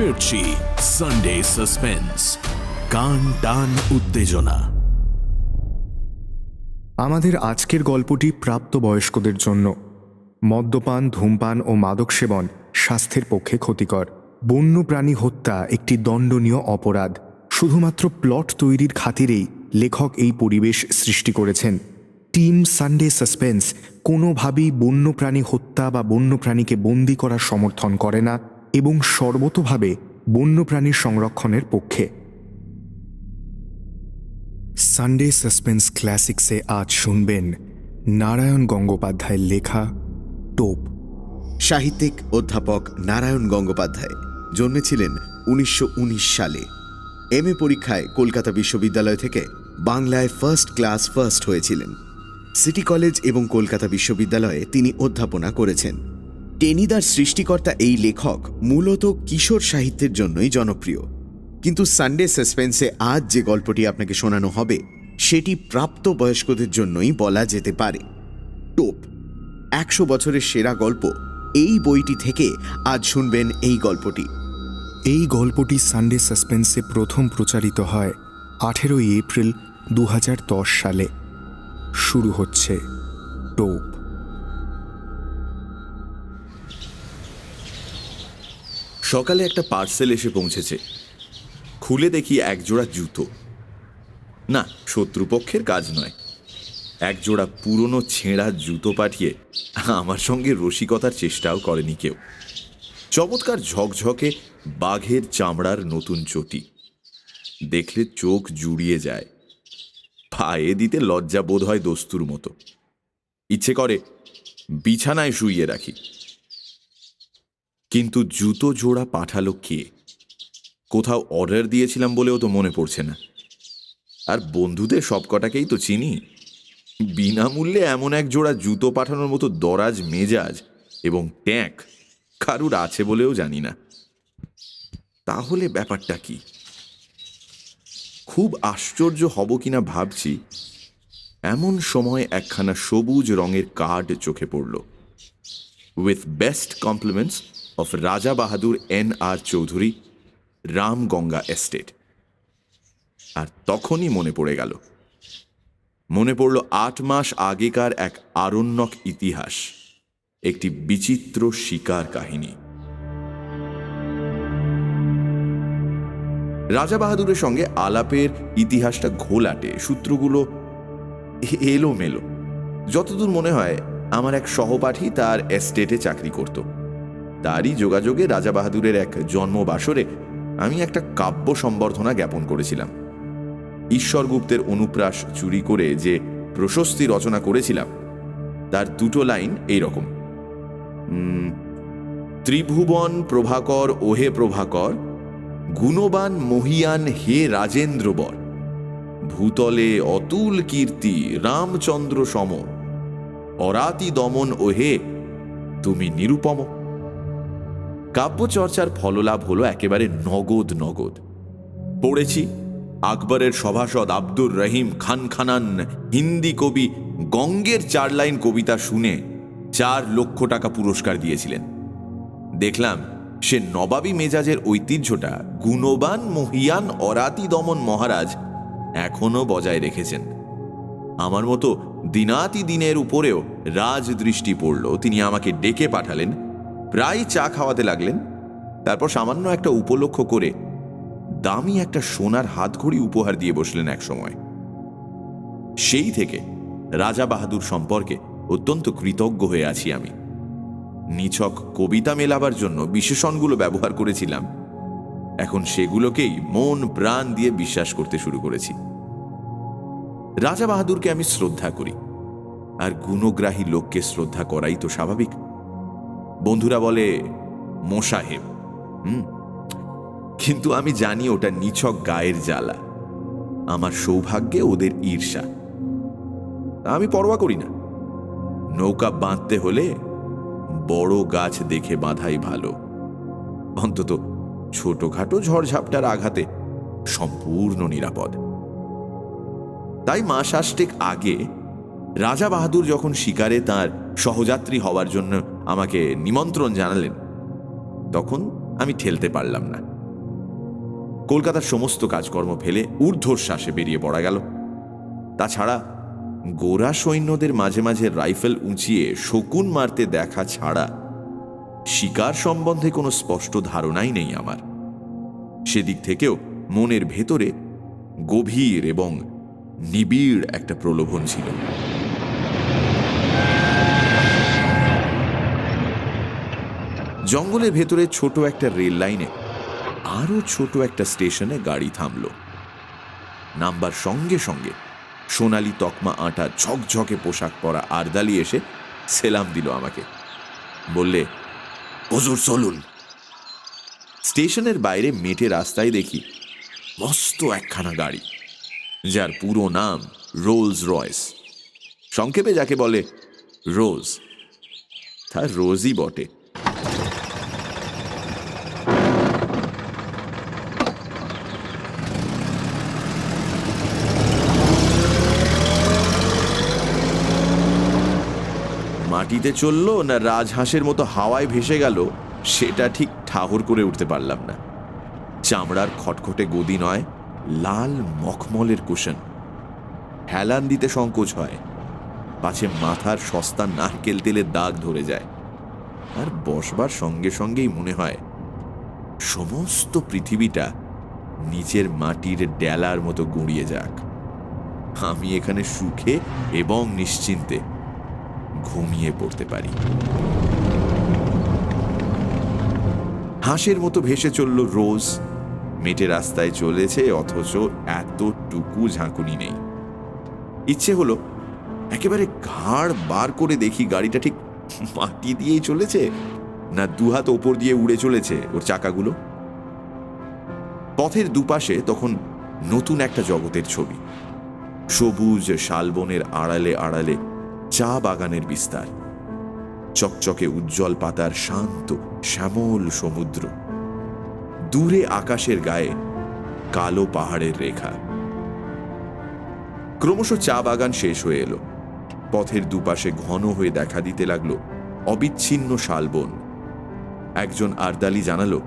ফিরছি Sunday suspense, কান টান উত্তেজনা। আমাদের আজকের গল্পটি প্রাপ্তবয়স্কদের জন্য। মদ্যপান, ধূমপান ও মাদক সেবন স্বাস্থ্যের পক্ষে ক্ষতিকর। বন্যপ্রাণী হত্যা একটি দণ্ডনীয় অপরাধ। শুধুমাত্র প্লট তৈরির খাতিরেই লেখক এই পরিবেশ সৃষ্টি করেছেন। টিম সানডে সাসপেন্স কোনোভাবেই বন্যপ্রাণী হত্যা বা বন্যপ্রাণীকে বন্দি করার সমর্থন করে না এবং সর্বতোভাবে বন্যপ্রাণীর সংরক্ষণের পক্ষে। সানডে সাসপেন্স ক্লাসিক্সে আজ শুনবেন নারায়ণ গঙ্গোপাধ্যায়ের লেখা টোপ। সাহিত্যিক অধ্যাপক নারায়ণ গঙ্গোপাধ্যায় জন্মেছিলেন 1919 সালে। এমএ পরীক্ষায় কলকাতা বিশ্ববিদ্যালয় থেকে বাংলায় ফার্স্ট ক্লাস ফার্স্ট হয়েছিলেন। সিটি কলেজ এবং কলকাতা বিশ্ববিদ্যালয়ে তিনি অধ্যাপনা করেছেন। টেনিদার সৃষ্টিকর্তা এই লেখক মূলত কিশোর সাহিত্যের জন্যই জনপ্রিয়, কিন্তু সানডে সাসপেন্সে আজ যে গল্পটি আপনাকে শোনানো হবে সেটি প্রাপ্তবয়স্কদের জন্যই বলা যেতে পারে। টোপ 100 বছরের সেরা গল্প, এই বইটি থেকে আজ শুনবেন এই গল্পটি। এই গল্পটি সানডে সাসপেন্সে প্রথম প্রচারিত হয় 18 এপ্রিল 2010 সালে। শুরু হচ্ছে টোপ। সকালে একটা পার্সেল এসে পৌঁছেছে। খুলে দেখি একজোড়া জুতো। না, শত্রুপক্ষের কাজ নয়। একজোড়া পুরনো ছেঁড়া জুতো পাঠিয়ে আমার সঙ্গে রসিকতার চেষ্টাও করেনি কেউ। চমৎকার ঝকঝকে বাঘের চামড়ার নতুন চটি, দেখলে চোখ জুড়িয়ে যায়। পায়ে দিতে লজ্জা বোধ হয় দস্তুর মতো। ইচ্ছে করে বিছানায় শুইয়ে রাখি। কিন্তু জুতো জোড়া পাঠালো কে? কোথাও অর্ডার দিয়েছিলাম বলেও তো মনে পড়ছে না। আর বন্ধুদের সব কটাকেই তো চিনি। বিনামূল্যে এমন এক জোড়া জুতো পাঠানোর মতো দরাজ মেজাজ এবং ট্যাঁক কারুর আছে বলেও জানি না। তাহলে ব্যাপারটা কি? খুব আশ্চর্য হব কিনা ভাবছি, এমন সময় একখানা সবুজ রঙের কার্ড চোখে পড়ল। উইথ বেস্ট কমপ্লিমেন্টস অফ রাজা বাহাদুর N.R. চৌধুরী, রামগঙ্গা এস্টেট। আর তখনই মনে পড়ে গেল। মনে পড়ল 8 মাস আগেকার এক আরণ্যক ইতিহাস, একটি বিচিত্র শিকার কাহিনী। রাজা বাহাদুরের সঙ্গে আলাপের ইতিহাসটা ঘোলাটে, সূত্রগুলো এলোমেলো। যতদূর মনে হয় আমার এক সহপাঠী তার এস্টেটে চাকরি করত। তারই যোগাযোগে রাজা বাহাদুরের এক জন্মবাসরে আমি একটা কাব্য সম্বর্ধনা জ্ঞাপন করেছিলাম। ঈশ্বরগুপ্তের অনুপ্রাস চুরি করে যে প্রশস্তি রচনা করেছিলাম তার 2 লাইন এইরকম: ত্রিভুবন প্রভাকর ওহে প্রভাকর, গুণবান মহিয়ান হে রাজেন্দ্রবর, ভূতলে অতুল কীর্তি রামচন্দ্র সম, অরাতি দমন ওহে তুমি নিরুপম। কাব্যচর্চার ফললাভ হলো একেবারে নগদ নগদ। পড়েছি আকবরের সভাসদ আব্দুর রহিম খান খানান হিন্দি কবি গঙ্গের 4 লাইন কবিতা শুনে 4 লক্ষ টাকা পুরস্কার দিয়েছিলেন। দেখলাম সে নবাবী মেজাজের ঐতিহ্যটা গুণবান মহিয়ান অরাতি দমন মহারাজ এখনো বজায় রেখেছেন। আমার মতো দিনাতি দিনের উপরেও রাজদৃষ্টি পড়ল। তিনি আমাকে ডেকে পাঠালেন, প্রায় চা খাওয়াতে লাগলেন। তারপর সামান্য একটা উপলক্ষ করে দামি একটা সোনার হাতঘড়ি উপহার দিয়ে বসলেন এক সময়। সেই থেকে রাজা বাহাদুর সম্পর্কে অত্যন্ত কৃতজ্ঞ হয়ে আছি আমি। নিছক কবিতা মেলাবার জন্য বিশেষণগুলো ব্যবহার করেছিলাম, এখন সেগুলোকেই মন প্রাণ দিয়ে বিশ্বাস করতে শুরু করেছি। রাজা বাহাদুরকে আমি শ্রদ্ধা করি, আর গুণগ্রাহী লোককে শ্রদ্ধা করাই তো স্বাভাবিক। বন্ধুরা বলে মোসাহেব, কিন্তু আমি জানি ওটা নিছক গায়ের জ্বালা। আমার সৌভাগ্যে ওদের ঈর্ষা। আমি পরোয়া করি না। নৌকা বাঁধতে হলে বড় গাছ দেখে বাঁধাই ভালো, অন্তত ছোটখাটো ঝড়ঝাপটার আঘাতে সম্পূর্ণ নিরাপদ। তাই মাস 8 আগে রাজা বাহাদুর যখন শিকারে তার সহযাত্রী হওয়ার জন্য আমাকে নিমন্ত্রণ জানালেন, তখন আমি ঠেলতে পারলাম না। কলকাতার সমস্ত কাজকর্ম ফেলে ঊর্ধ্বশ্বাসে বেরিয়ে পড়া গেল। তাছাড়া গোরা সৈন্যদের মাঝে মাঝে রাইফেল উঁচিয়ে শকুন মারতে দেখা ছাড়া শিকার সম্বন্ধে কোনো স্পষ্ট ধারণাই নেই আমার। সেদিক থেকেও মনের ভেতরে গভীর এবং নিবিড় একটা প্রলোভন ছিল। জঙ্গলের ভেতরে ছোট একটা রেল লাইনে আরো ছোট একটা স্টেশনে গাড়ি থামল। নামবার সঙ্গে সঙ্গে সোনালি তকমা আঁটা ঝকঝকে পোশাক পরা আরদালি এসে সেলাম দিল আমাকে। বললে, হুজুর চলুন। স্টেশনের বাইরে মেটে রাস্তায় দেখি মস্ত একখানা গাড়ি, যার পুরো নাম রোলস রয়েস, সংক্ষেপে যাকে বলে রোজ। তার রোজই বটে। মাটিতে চলল না রাজহাঁসের মতো হাওয়ায় ভেসে গেল সেটা ঠিক ঠাহর করে উঠতে পারলাম না। চামড়ার খটখটে গদি নয়, লাল মখমলের কুশন। হেলান দিতে সংকোচ হয়, পাছে মাথার সস্তা নারকেল তেলের দাগ ধরে যায়। আর বসবার সঙ্গে সঙ্গেই মনে হয় সমস্ত পৃথিবীটা নিচের মাটির ডেলার মতো গুঁড়িয়ে যাক, আমি এখানে সুখে এবং নিশ্চিন্তে ঘুমিয়ে পড়তে পারি। হাঁসের মতো ভেসে চলল রোজ। মেটে রাস্তায় চলেছে, অথচ এতটুকু ঝাঁকুনি নেই। ইচ্ছে হলো একেবারে ঘাড় বার করে দেখি গাড়িটা ঠিক মাটি দিয়েই চলেছে না দুহাত ওপর দিয়ে উড়ে চলেছে ওর চাকাগুলো। পথের দুপাশে তখন নতুন একটা জগতের ছবি। সবুজ শালবনের আড়ালে আড়ালে চা বাগানের বিস্তার, চকচকে উজ্জ্বল পাতার শান্ত শ্যামল সমুদ্র, দূরে আকাশের গায়ে কালো পাহাড়ের রেখা। ক্রমশ চা বাগান শেষ হয়ে এলো। পথের দুপাশে ঘন হয়ে দেখা দিতে লাগলো অবিচ্ছিন্ন শালবন। একজন আরদালি জানালো,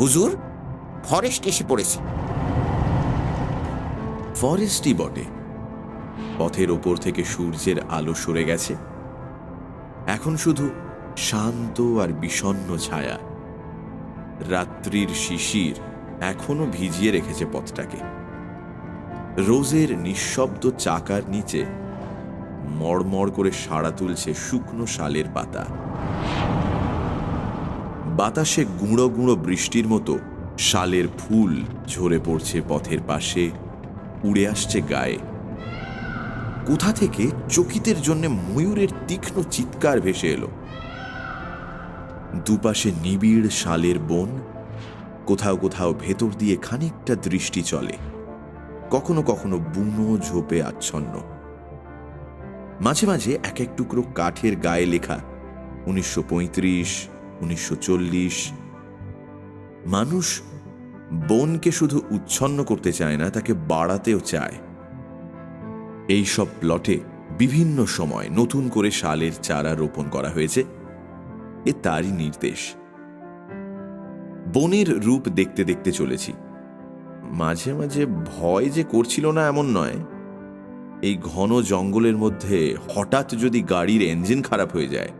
হুজুর, ফরেস্ট এসে পড়েছে। ফরেস্টই বটে। পথের ওপর থেকে সূর্যের আলো সরে গেছে, এখন শুধু শান্ত আর বিষণ্ণ ছায়া। রাত্রির শিশির এখনো ভিজিয়ে রেখেছে পথটাকে। রোজের নিঃশব্দ চাকার নিচে মড়মড় করে সাড়া তুলছে শুকনো শালের পাতা। বাতাসে গুঁড়ো গুঁড়ো বৃষ্টির মতো শালের ফুল ঝরে পড়ছে পথের পাশে, উড়ে আসছে গায়ে। কোথা থেকে চকিতের জন্য ময়ূরের তীক্ষ্ণ চিৎকার ভেসে এলো। দুপাশে নিবিড় শালের বন, কোথাও কোথাও ভেতর দিয়ে খানিকটা দৃষ্টি চলে, কখনো কখনো বুনো ঝোপে আচ্ছন্ন। মাঝে মাঝে এক এক টুকরো কাঠের গায়ে লেখা 1935, 1940। মানুষ বনকে শুধু উচ্ছন্ন করতে চায় না, তাকে বাড়াতেও চায়। এই সব প্লটে বিভিন্ন সময় নতুন করে শালের চারা রোপণ করা হয়েছে, এ তারই নির্দেশ। বনের রূপ দেখতে দেখতে চলেছি। মাঝে মাঝে ভয় যে করছিল না এমন নয়। এই ঘন জঙ্গলের মধ্যে হঠাৎ যদি গাড়ির ইঞ্জিন খারাপ হয়ে যায়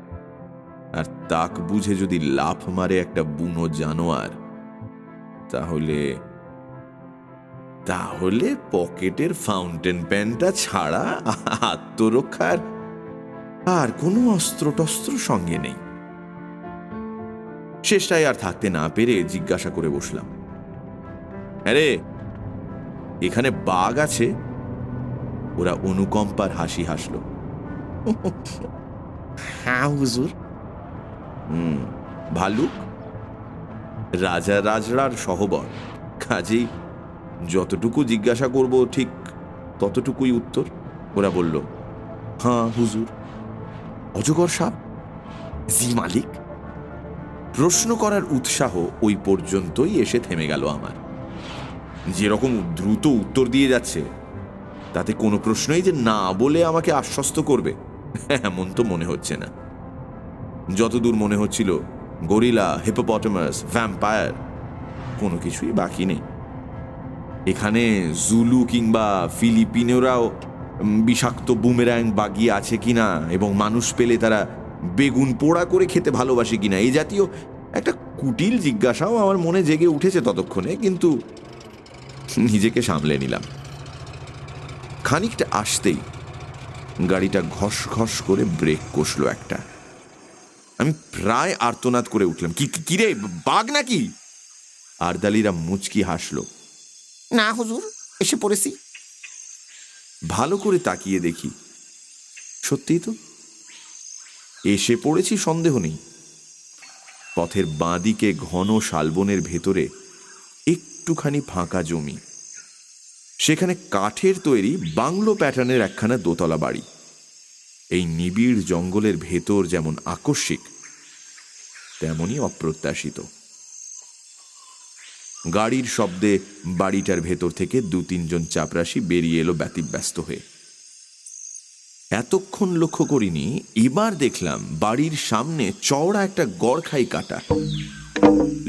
আর তাক বুঝে যদি লাফ মারে একটা বুনো জানোয়ার, তাহলে তাহলে পকেটের ফাউন্টেন পেনটা ছাড়া আত্মরক্ষার আর কোনো অস্ত্র টস্ত্র সঙ্গে নেই। শেষটায় আর থাকতে না পেরে জিজ্ঞাসা করে বসলাম, আরে এখানে বাঘ আছে? ওরা অনুকম্পার হাসি হাসল। হ্যাঁ হুজুর। ভালুক? রাজা রাজড়ার সহবর, কাজেই যতটুকু জিজ্ঞাসা করব ঠিক ততটুকুই উত্তর। ওরা বলল, হ্যাঁ হুজুর। অজগর সাপ? জি মালিক। প্রশ্ন করার উৎসাহ ওই পর্যন্তই এসে থেমে গেল আমার। যেরকম দ্রুত উত্তর দিয়ে যাচ্ছে, তাতে কোনো প্রশ্নই যে না বলে আমাকে আশ্বস্ত করবে এমন তো মনে হচ্ছে না। যতদূর মনে হচ্ছিল গরিলা, হিপোপটেমাস, ভ্যাম্পায়ার কোনো কিছুই বাকি নেই। এখানে জুলু কিংবা ফিলিপিনোরাও বিষাক্ত বুমেরাং বাগিয়ে আছে কিনা এবং মানুষ পেলে তারা বেগুন পোড়া করে খেতে ভালোবাসে কিনা এই জাতীয় একটা কুটিল জিজ্ঞাসাও আমার মনে জেগে উঠেছে ততক্ষণে, কিন্তু নিজেকে সামলে নিলাম। খানিকটা আসতেই গাড়িটা ঘস ঘস করে ব্রেক কষলো একটা। আমি প্রায় আর্তনাদ করে উঠলাম, কিরে বাঘ নাকি? আরদালিরা মুচকি হাসলো। না হুজুর, এসে পড়েছি। ভালো করে তাকিয়ে দেখি, সত্যিই তো এসে পড়েছি, সন্দেহ নেই। পথের বাঁদিকে ঘন শালবনের ভেতরে একটুখানি ফাঁকা জমি, সেখানে কাঠের তৈরি বাংলো প্যাটার্নের একখানা দোতলা বাড়ি। এই নিবিড় জঙ্গলের ভেতর যেমন আকস্মিক, তেমনই অপ্রত্যাশিত। গাড়ির শব্দে বাড়িটার ভেতর থেকে 2-3 জন চাপরাশি বেরিয়ে এলো ব্যতিব্যস্ত হয়ে। এতক্ষণ লক্ষ্য করিনি, এবার দেখলাম বাড়ির সামনে চওড়া একটা গড়খাই কাটা।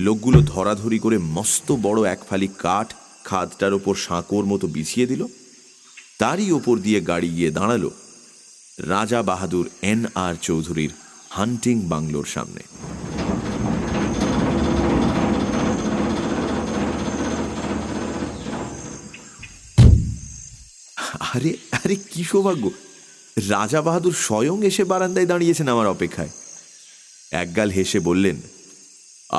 লোকগুলো ধরাধরি করে মস্ত বড় এক ফালি কাঠ খাদটার ওপর সাঁকোর মতো বিছিয়ে দিল। তারই ওপর দিয়ে গাড়ি গিয়ে দাঁড়ালো রাজা বাহাদুর NR চৌধুরীর হান্টিং বাংলোর সামনে। আরে আরে কি সৌভাগ্য! রাজা বাহাদুর স্বয়ং এসে বারান্দায় দাঁড়িয়েছেন আমার অপেক্ষায়। একগাল হেসে বললেন,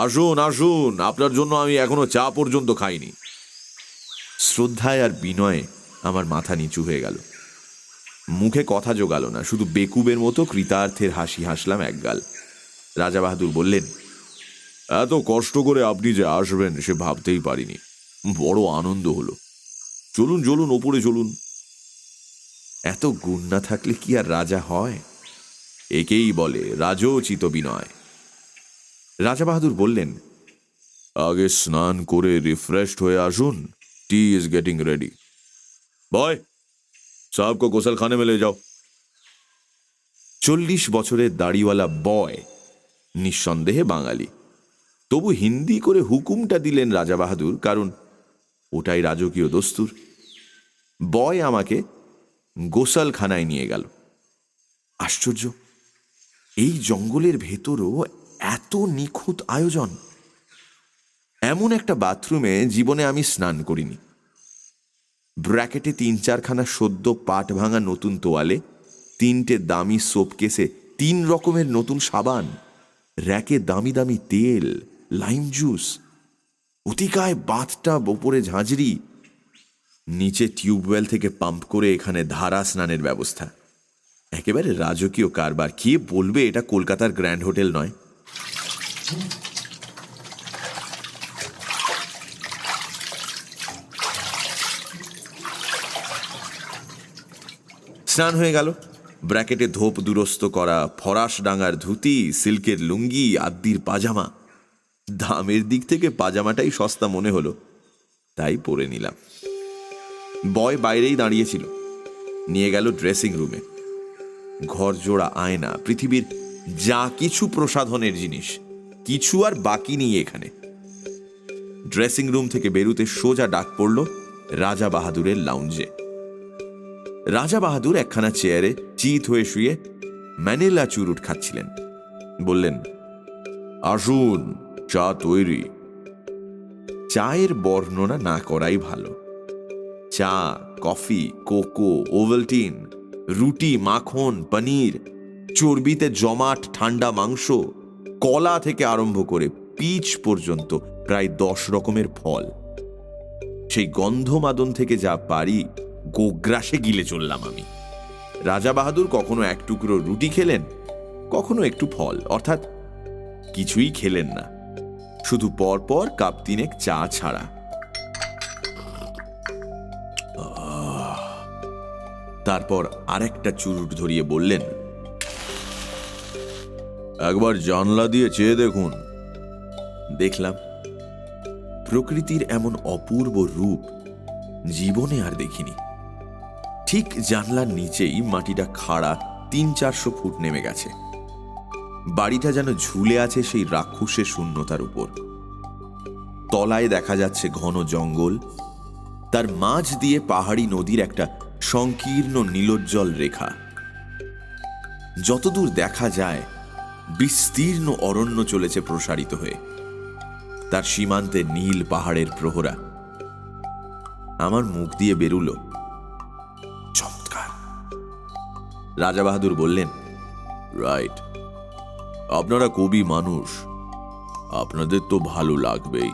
আসুন আসুন, আপনার জন্য আমি এখনো চা পর্যন্ত খাইনি। শ্রদ্ধায় আর বিনয়ে আমার মাথা নিচু হয়ে গেল। মুখে কথা জোগাল না, শুধু বেকুবের মতো কৃতার্থের হাসি হাসলাম একগাল। রাজা বাহাদুর বললেন, এত কষ্ট করে আপনি যে আসবেন সে ভাবতেই পারিনি, বড় আনন্দ হলো। চলুন চলুন, ওপরে চলুন। এত গুণ না থাকলে কি আর রাজা হয়? একেই বলে রাজোচিত বিনয়। রাজা বাহাদুর বললেন, আগে স্নান করে রিফ্রেশড হয়ে আসুন, টি ইজ গেটিং রেডি। বয়, সাহেব কো গোসলখানে में ले जाओ। 40 বছরের দাড়িওয়ালা বয়, নিঃসন্দেহে বাঙালি, তবু হিন্দি করে হুকুমটা দিলেন রাজা বাহাদুর, কারণ ওটাই রাজকীয় দস্তুর। বয় আমাকে গোসলখানায় নিয়ে গেল। আশ্চর্য, এই জঙ্গলের ভেতরও এত নিখুঁত আয়োজন। এমন একটা বাথরুমে জীবনে আমি স্নান করিনি। ব্র্যাকেটে 3-4খানা সদ্য পাট ভাঙা নতুন তোয়ালে, 3টে দামি সোপ কেসে 3 রকমের নতুন সাবান, র্যাকে দামি দামি তেল, লাইম জুস, অতিকায় বাথটাব, ওপরে ঝাঁঝরি, নিচে টিউবওয়েল থেকে পাম্প করে এখানে ধারা স্নানের ব্যবস্থা। একেবারে রাজকীয় কারবার। কে বলবে এটা কলকাতার গ্র্যান্ড হোটেল নয়? স্নান হয়ে গেল। ব্র্যাকেটে ধোপ দুরস্ত করা ফরাস ডাঙার ধুতি, সিল্কের লুঙ্গি, আদ্যির পাজামা। দামের দিক থেকে পাজামাটাই সস্তা মনে হলো, তাই পরে নিলাম। বয় বাইরেই দাঁড়িয়েছিল, নিয়ে গেল ড্রেসিং রুমে। ঘর জোড়া আয়না, পৃথিবীর যা কিছু প্রসাধনের জিনিস, কিছু আর বাকি নেই এখানে। ড্রেসিং রুম থেকে বেরুতে সোজা ডাক পড়ল রাজা বাহাদুরের লাউঞ্জে। রাজা বাহাদুর একখানা চেয়ারে চিত হয়ে শুয়ে ম্যানিলা চুরুট খাচ্ছিলেন। বললেন, আসুন, চা তৈরি। চায়ের বর্ণনা না করাই ভালো। চা, কফি, কোকো, ওভালটিন, রুটি, মাখন, পনির, চর্বিতে জমাট ঠান্ডা মাংস, কলা থেকে আরম্ভ করে পিচ পর্যন্ত প্রায় 10 রকমের ফল। সেই গন্ধমাদন থেকে যা পারি গোগ্রাসে গিলে চললাম আমি। রাজা বাহাদুর কখনো 1 টুকরো রুটি খেলেন, কখনো একটু ফল, অর্থাৎ কিছুই খেলেন না, শুধু পরপর কাপ 3 চা ছাড়া। তারপর আরেকটা চুরুট ধরিয়ে বললেন, একবার জানলা দিয়ে চেয়ে দেখুন। দেখলাম। প্রকৃতির এমন অপূর্ব রূপ জীবনে আর দেখিনি। ঠিক জানলার নিচেই মাটিটা খাড়া 300-400 ফুট নেমে গেছে। বাড়িটা যেন ঝুলে আছে সেই রাক্ষসের শূন্যতার উপর। তলায় দেখা যাচ্ছে ঘন জঙ্গল, তার মাঝ দিয়ে পাহাড়ি নদীর একটা সংকীর্ণ নীলোজ্জ্বল রেখা। যতদূর দেখা যায় বিস্তীর্ণ অরণ্য চলেছে প্রসারিত হয়ে, তার সীমান্তে নীল পাহাড়ের প্রহরা। আমার মুখ দিয়ে বেরুল, চমৎকার। রাজা বাহাদুর বললেন, রাইট, আপনারা কবি মানুষ, আপনাদের তো ভালো লাগবেই।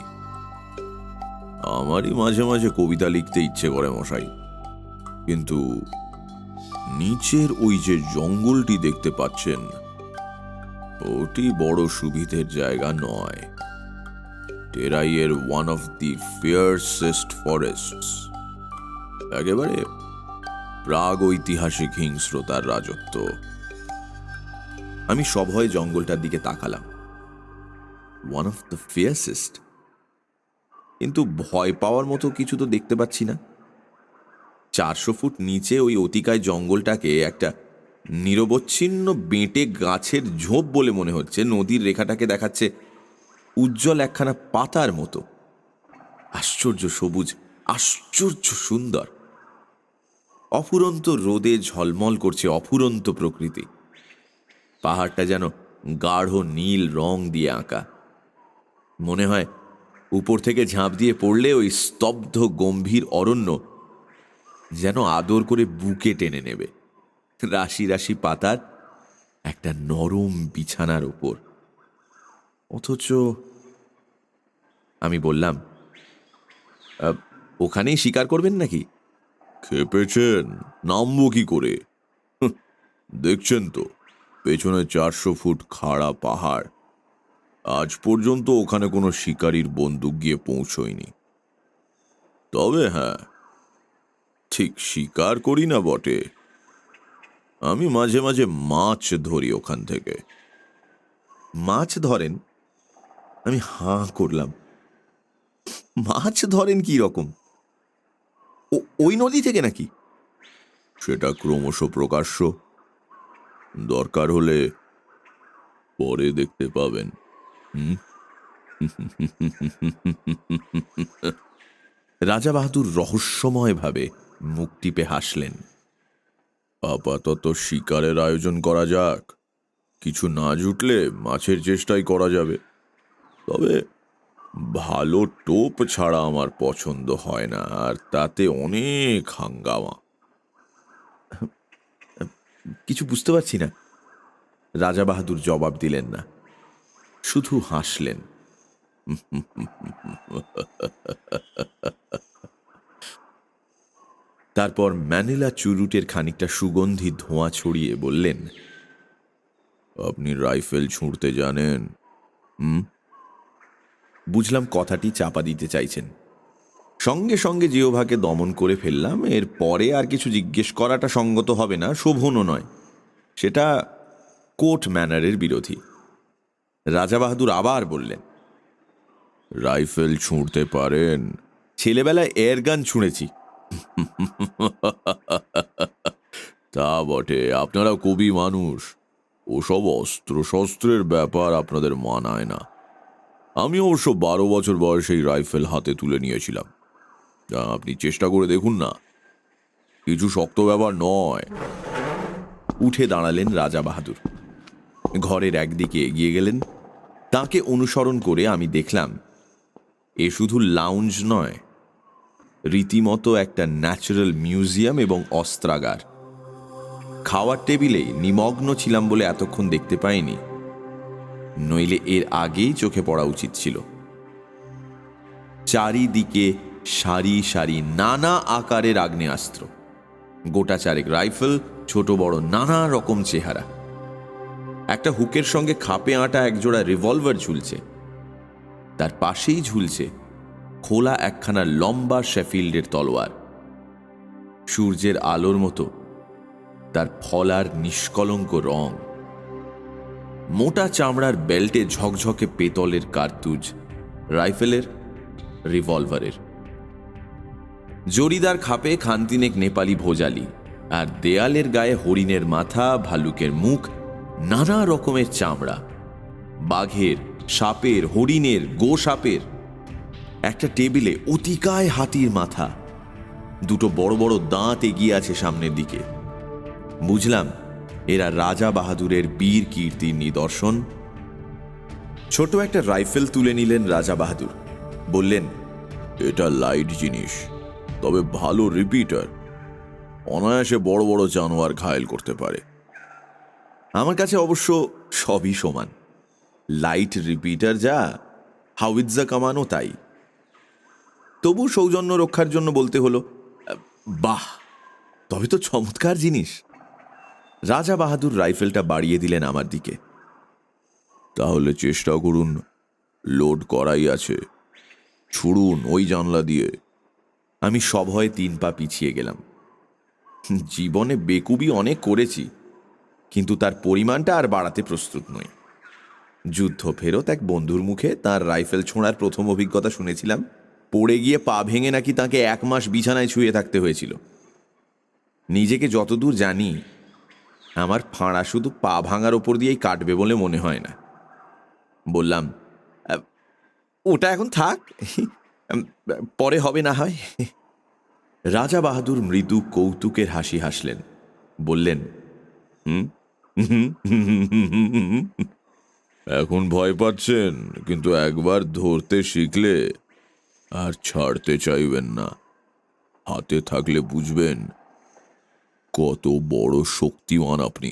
আমারই মাঝে মাঝে কবিতা লিখতে ইচ্ছে করে মশাই, কিন্তু নিচের ওই যে জঙ্গলটি দেখতে পাচ্ছেন, ওটি বড় সুবিধের জায়গা নয়। টেরাইয়ের ওয়ান অফ দি ফিয়ার্সেস্ট ফরেস্টস, একেবারে প্রাগ ঐতিহাসিক হিংস্রতার রাজত্ব। আমি সভয়ে জঙ্গলটার দিকে তাকালাম। ওয়ান অফ দ্য ফিয়ার্সেস্ট, কিন্তু ভয় পাওয়ার মতো কিছু তো দেখতে পাচ্ছি না। 400 ফুট নিচে ওই অতিকায় জঙ্গলটাকে একটা নিরবচ্ছিন্ন বেঁটে গাছের ঝোপ বলে মনে হচ্ছে। নদীর রেখাটাকে দেখাচ্ছে উজ্জ্বল একখানা পাতার মতো। আশ্চর্য সবুজ, আশ্চর্য সুন্দর। অফুরন্ত রোদে ঝলমল করছে অফুরন্ত প্রকৃতি। পাহাড়টা যেন গাঢ় নীল রং দিয়ে আঁকা। মনে হয় উপর থেকে ঝাঁপ দিয়ে পড়লে ওই স্তব্ধ গম্ভীর অরণ্য যেন আদর করে বুকে টেনে নেবে, রাশি রাশি পাতার একটা নরম বিছানার ওপর। অথচ আমি বললাম, ওখানেই শিকার করবেন নাকি? খেপেছেন, নামবো কি করে? দেখছেন তো পেছনে 400 ফুট খাড়া পাহাড়। আজ পর্যন্ত ওখানে কোনো শিকারীর বন্দুক গিয়ে পৌঁছয়নি। তবে হ্যাঁ, ঠিক শিকার করি না বটে, আমি মাঝে মাঝে মাছ ধরি ওখান থেকে। মাছ ধরেন? আমি হাঁ করলাম। মাছ ধরেন কি রকম? ওই নদী থেকে নাকি? সেটা ক্রমশ প্রকাশ্য, দরকার হলে পরে দেখতে পাবেন। রাজা বাহাদুর রহস্যময় ভাবে মুখ টিপে হাসলেন। আপাতত শিকারের আয়োজন করা যাক, কিছু না জুটলে মাছের চেষ্টাই করা যাবে। তবে ভালো টোপ ছাড়া আমার পছন্দ হয় না, আর তাতে অনেক হাঙ্গামা। কিছু বুঝতে পারছি না। রাজা বাহাদুর জবাব দিলেন না, শুধু হাসলেন। তারপর ম্যানিলা চুরুটের খানিকটা সুগন্ধি ধোঁয়া ছড়িয়ে বললেন, আপনি রাইফেল ছুঁড়তে জানেন? বুঝলাম কথাটি চাপা দিতে চাইছেন। সঙ্গে সঙ্গে জিহ্বাকে দমন করে ফেললাম। এর পরে আর কিছু জিজ্ঞেস করাটা সঙ্গত হবে না, শোভনও নয়। সেটা কোর্ট ম্যানারের বিরোধী। রাজা বাহাদুর আবার বললেন, রাইফেল ছুঁড়তে পারেন? ছেলেবেলায় এয়ারগান ছুঁড়েছি। তা বটে, আপনারা কবি মানুষ, ওসব অস্ত্র শস্ত্রের ব্যাপার আপনাদের মানায় না। আমি অবশ্য 12 বছর বয়সে রাইফেল হাতে তুলে নিয়েছিলাম। আপনি চেষ্টা করে দেখুন না, কিছু শক্ত ব্যাপার নয়। উঠে দাঁড়ালেন রাজা বাহাদুর, ঘরের একদিকে এগিয়ে গেলেন। তাকে অনুসরণ করে আমি দেখলাম এ শুধু লাউঞ্জ নয়, রীতিমতো একটা ন্যাচারাল মিউজিয়াম এবং অস্ত্রাগার। খাওয়ার টেবিলে নিমগ্ন ছিলাম বলে এতক্ষণ দেখতে পাইনি, নইলে এর আগেই চোখে পড়া উচিত ছিল। চারিদিকে সারি সারি নানা আকারের আগ্নেয়াস্ত্র, গোটা চারেক রাইফেল, ছোট বড় নানা রকম চেহারা। একটা হুকের সঙ্গে খাপে আঁটা একজোড়া রিভলভার ঝুলছে। তার পাশেই ঝুলছে খোলা একখানা লম্বা শেফিল্ডের তলোয়ার। সূর্যের আলোর মতো তার ফলার নিষ্কলঙ্ক রং। মোটা চামড়ার বেল্টে ঝকঝকে পেতলের কার্তুজ, রাইফেলের, রিভলভারের। জরিদার খাপে খানতিনেক নেপালি ভোজালি, আর দেয়ালের গায়ে হরিণের মাথা, ভালুকের মুখ, নানা রকমের চামড়া, বাঘের, সাপের, হরিণের, গোসাপের। একটা টেবিলে অতিকায় হাতির মাথা, দুটো বড় বড় দাঁত এগিয়ে আছে সামনের দিকে। বুঝলাম এরা রাজা বাহাদুরের বীর কীর্তির নিদর্শন। ছোট একটা রাইফেল তুলে নিলেন রাজা বাহাদুর, বললেন, এটা লাইট জিনিস, তবে ভালো রিপিটার, অনায়াসে বড় বড় জানোয়ার ঘায়েল করতে পারে। আমার কাছে অবশ্য সবই সমান, লাইট রিপিটার যা, হাউইৎজা কামানো তাই। তবু সৌজন্য রক্ষার জন্য বলতে হলো, বাহ, তবে তো চমৎকার জিনিস। রাজা বাহাদুর রাইফেলটা বাড়িয়ে দিলেন আমার দিকে। তাহলে চেষ্টা করুন, লোড করাই আছে, ছুড়ুন ওই জানলা দিয়ে। আমি সভয়ে 3 পা পিছিয়ে গেলাম। জীবনে বেকুবি অনেক করেছি, কিন্তু তার পরিমাণটা আর বাড়াতে প্রস্তুত নই। যুদ্ধ ফেরত এক বন্ধুর মুখে তার রাইফেল ছোঁড়ার প্রথম অভিজ্ঞতা শুনেছিলাম। পড়ে গিয়ে পা ভেঙে নাকি তাকে 1 মাস বিছানায় শুয়ে থাকতে হয়েছিল। নিজেকে যতদূর জানি, আমার ফাঁড়া শুধু পা ভাঙার ওপর দিয়েই কাটবে বলে মনে হয় না। বললাম, ওটা এখন থাক, পরে হবে না হয়। রাজা বাহাদুর মৃদু কৌতুকের হাসি হাসলেন, বললেন, এখন ভয় পাচ্ছেন, কিন্তু একবার ধরতে শিখলে আর ছাড়তে চাইবেন না। হাতে থাকলে বুঝবেন কত বড় শক্তিমান আপনি।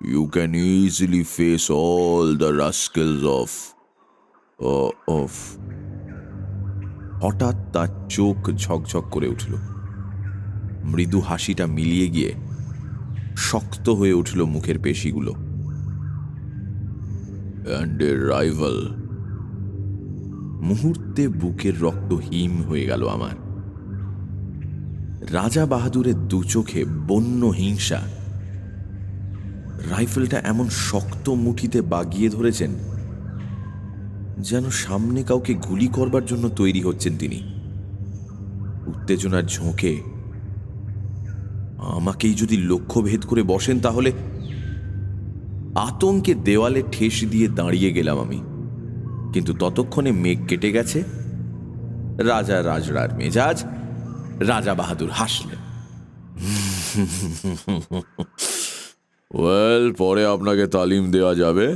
You can easily face all the rascals of. হঠাৎ তার চোখ ঝকঝক করে উঠল, মৃদু হাসিটা মিলিয়ে গিয়ে শক্ত হয়ে উঠল মুখের পেশিগুলো। And a rival. মুহূর্তে বুকের রক্ত হিম হয়ে গেল আমার। রাজা বাহাদুরের 2 চোখে বন্য হিংসা। রাইফেলটা এমন শক্ত মুঠিতে বাগিয়ে ধরেছেন যেন সামনে কাউকে গুলি করবার জন্য তৈরি হচ্ছেন তিনি। উত্তেজনার ঝোঁকে আমাকেই যদি লক্ষ্যভেদ করে বসেন, তাহলে আতঙ্কে দেওয়ালে ঠেস দিয়ে দাঁড়িয়ে গেলাম আমি। কিন্তু ততক্ষণে মেঘ কেটে গেছে। রাজা রাজড়ার মেজাজ। রাজা বাহাদুর হাসলেন, ওয়েল, পরে আপনাকে তালিম দেওয়া যাবে।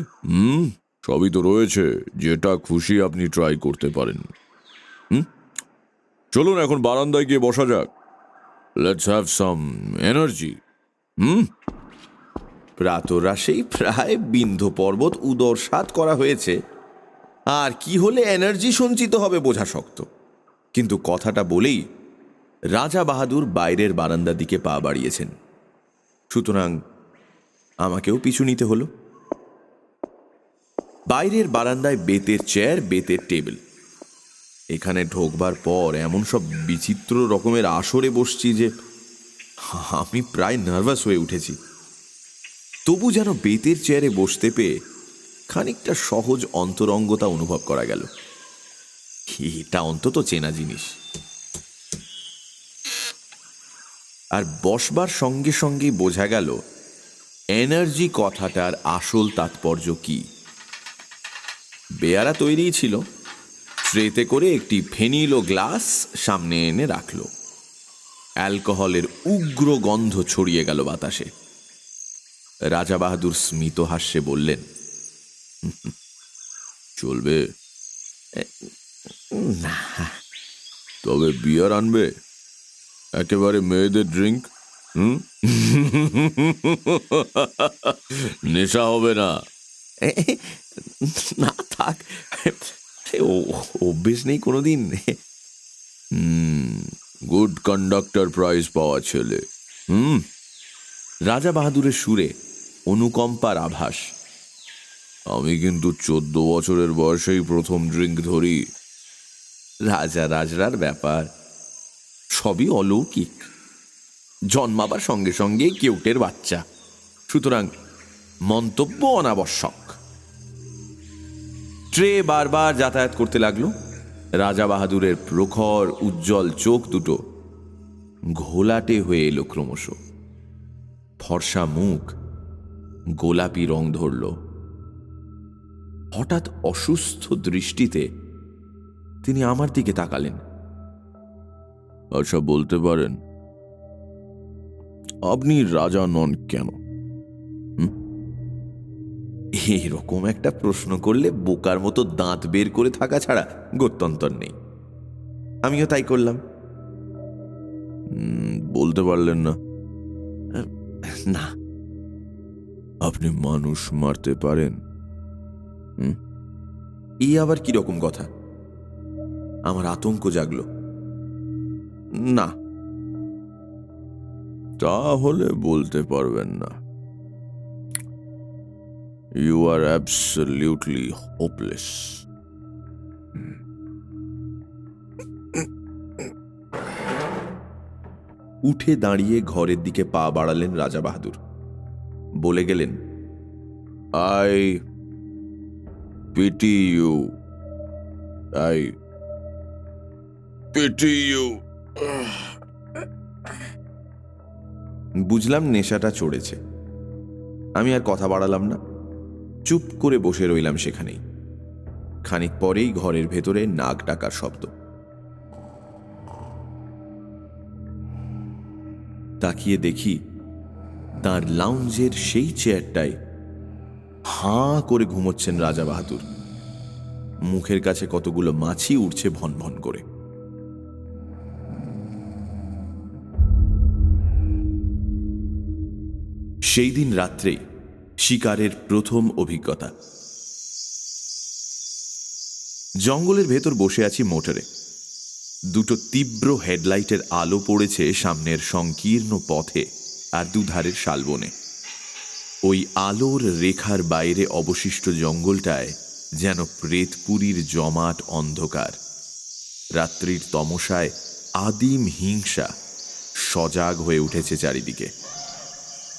সবই তো রয়েছে, যেটা খুশি আপনি ট্রাই করতে পারেন। চলুন এখন বারান্দায় গিয়ে বসা যাক। Let's have some energy. প্রাতরাশেই প্রায় বিন্ধ্য পর্বত উদরসাৎ করা হয়েছে, আর কি হলে এনার্জি সঞ্চিত হবে বোঝা শক্ত। কিন্তু কথাটা বলেই রাজা বাহাদুর বাইরের বারান্দার দিকে পা বাড়িয়েছেন, সুতরাং আমাকেও পিছু নিতে হলো। বাইরের বারান্দায় বেতের চেয়ার, বেতের টেবিল। এখানে ঢোকবার পর এমন সব বিচিত্র রকমের আসরে বসছি যে আমি প্রায় নার্ভাস হয়ে উঠেছি। তবু যেন বেতের চেয়ারে বসতে পেয়ে খানিকটা সহজ অন্তরঙ্গতা অনুভব করা গেল। এটা অন্তত চেনা জিনিস। আর বসবার সঙ্গে সঙ্গেই বোঝা গেল এনার্জি কথাটার আসল তাৎপর্য কি। বেয়ারা তৈরি ছিল, ট্রেতে করে একটি ফেনিল ও গ্লাস সামনে এনে রাখল। অ্যালকোহলের উগ্র গন্ধ ছড়িয়ে গেল বাতাসে। রাজা বাহাদুর স্মিত হাস্যে বললেন, চলবে না? তবে বিয়ার আনবে, একেবারে মেয়েদের ড্রিঙ্ক। নেশা হবে না? না থাক, অভ্যেস নেই কোনোদিন। গুড কন্ডাক্টর প্রাইজ পাওয়া ছেলে। রাজা বাহাদুরের সুরে অনুকম্পার আভাস। আমি কিন্তু 14 বছরের বয়সেই প্রথম ড্রিঙ্ক ধরি। রাজা রাজরার ব্যাপার, সবই অলৌকিক। জন্মাবার সঙ্গে সঙ্গে কেউটের বাচ্চা, সুতরাং মন্তব্য অনাবশ্যক। ট্রে বারবার যাতায়াত করতে লাগলো। রাজা বাহাদুরের প্রখর উজ্জ্বল চোখ দুটো ঘোলাটে হয়ে এলো ক্রমশ। ফর্সা মুখ গোলাপি রং ধরল। হঠাৎ অসুস্থ দৃষ্টিতে তিনি আমার দিকে তাকালেন। আচ্ছা, বলতে পারেন আপনি রাজা নন কেন? এরকম একটা প্রশ্ন করলে বোকার মতো দাঁত বের করে থাকা ছাড়া গত্যন্তর নেই। আমিও তাই করলাম। বলতে পারলেন না? না। আপনি মানুষ মারতে পারেন? এই আবার কিরকম কথা? আমার আতঙ্ক জাগলো। না। তাহলে বলতে পারবেন না। You are absolutely hopeless. উঠে দাঁড়িয়ে ঘরের দিকে পা বাড়ালেন রাজা বাহাদুর। বলে গেলেন, I pity you, I pity you. বুঝলাম নেশাটা চড়েছে। আমি আর কথা বাড়ালাম না, চুপ করে বসে রইলাম সেখানেই। খানিক পরেই ঘরের ভেতরে নাক ডাকার শব্দ। তাকিয়ে দেখি তার লাউঞ্জের সেই চেয়ারটায় হাঁ করে ঘুমোচ্ছেন রাজা বাহাদুর। মুখের কাছে কতগুলো মাছি উঠছে ভন ভন করে। সেই দিন রাত্রেই শিকারের প্রথম অভিজ্ঞতা। জঙ্গলের ভেতর বসে আছি মোটরে। দুটো তীব্র হেডলাইটের আলো পড়েছে সামনের সংকীর্ণ পথে আর দুধারের শালবনে। ওই আলোর রেখার বাইরে অবশিষ্ট জঙ্গলটায় যেন প্রেতপুরীর জমাট অন্ধকার। রাত্রির তমসায় আদিম হিংসা সজাগ হয়ে উঠেছে চারিদিকে।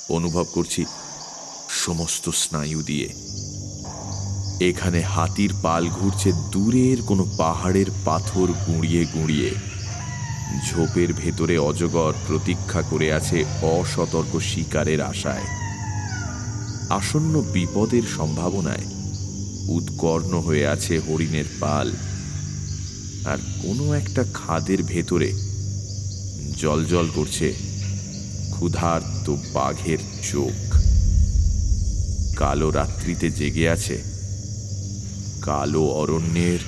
অনুভব করছি সমস্ত স্নায়ু দিয়ে এখানে হাতির পাল ঘুরছে দূরের কোনো পাহাড়ের পাথর গুঁড়িয়ে গুঁড়িয়ে। ঝোপের ভেতরে অজগর প্রতীক্ষা করে আছে অসতর্ক শিকারের আশায়। আসন্ন বিপদের সম্ভাবনায় উৎকর্ণ হয়ে আছে হরিণের পাল। আর কোনো একটা খাদের ভেতরে জ্বলজ্বল করছে ক্ষুধার্ত বাঘের চোখ। কালো রাত্রিতে জেগে আছে কালো অরণ্যের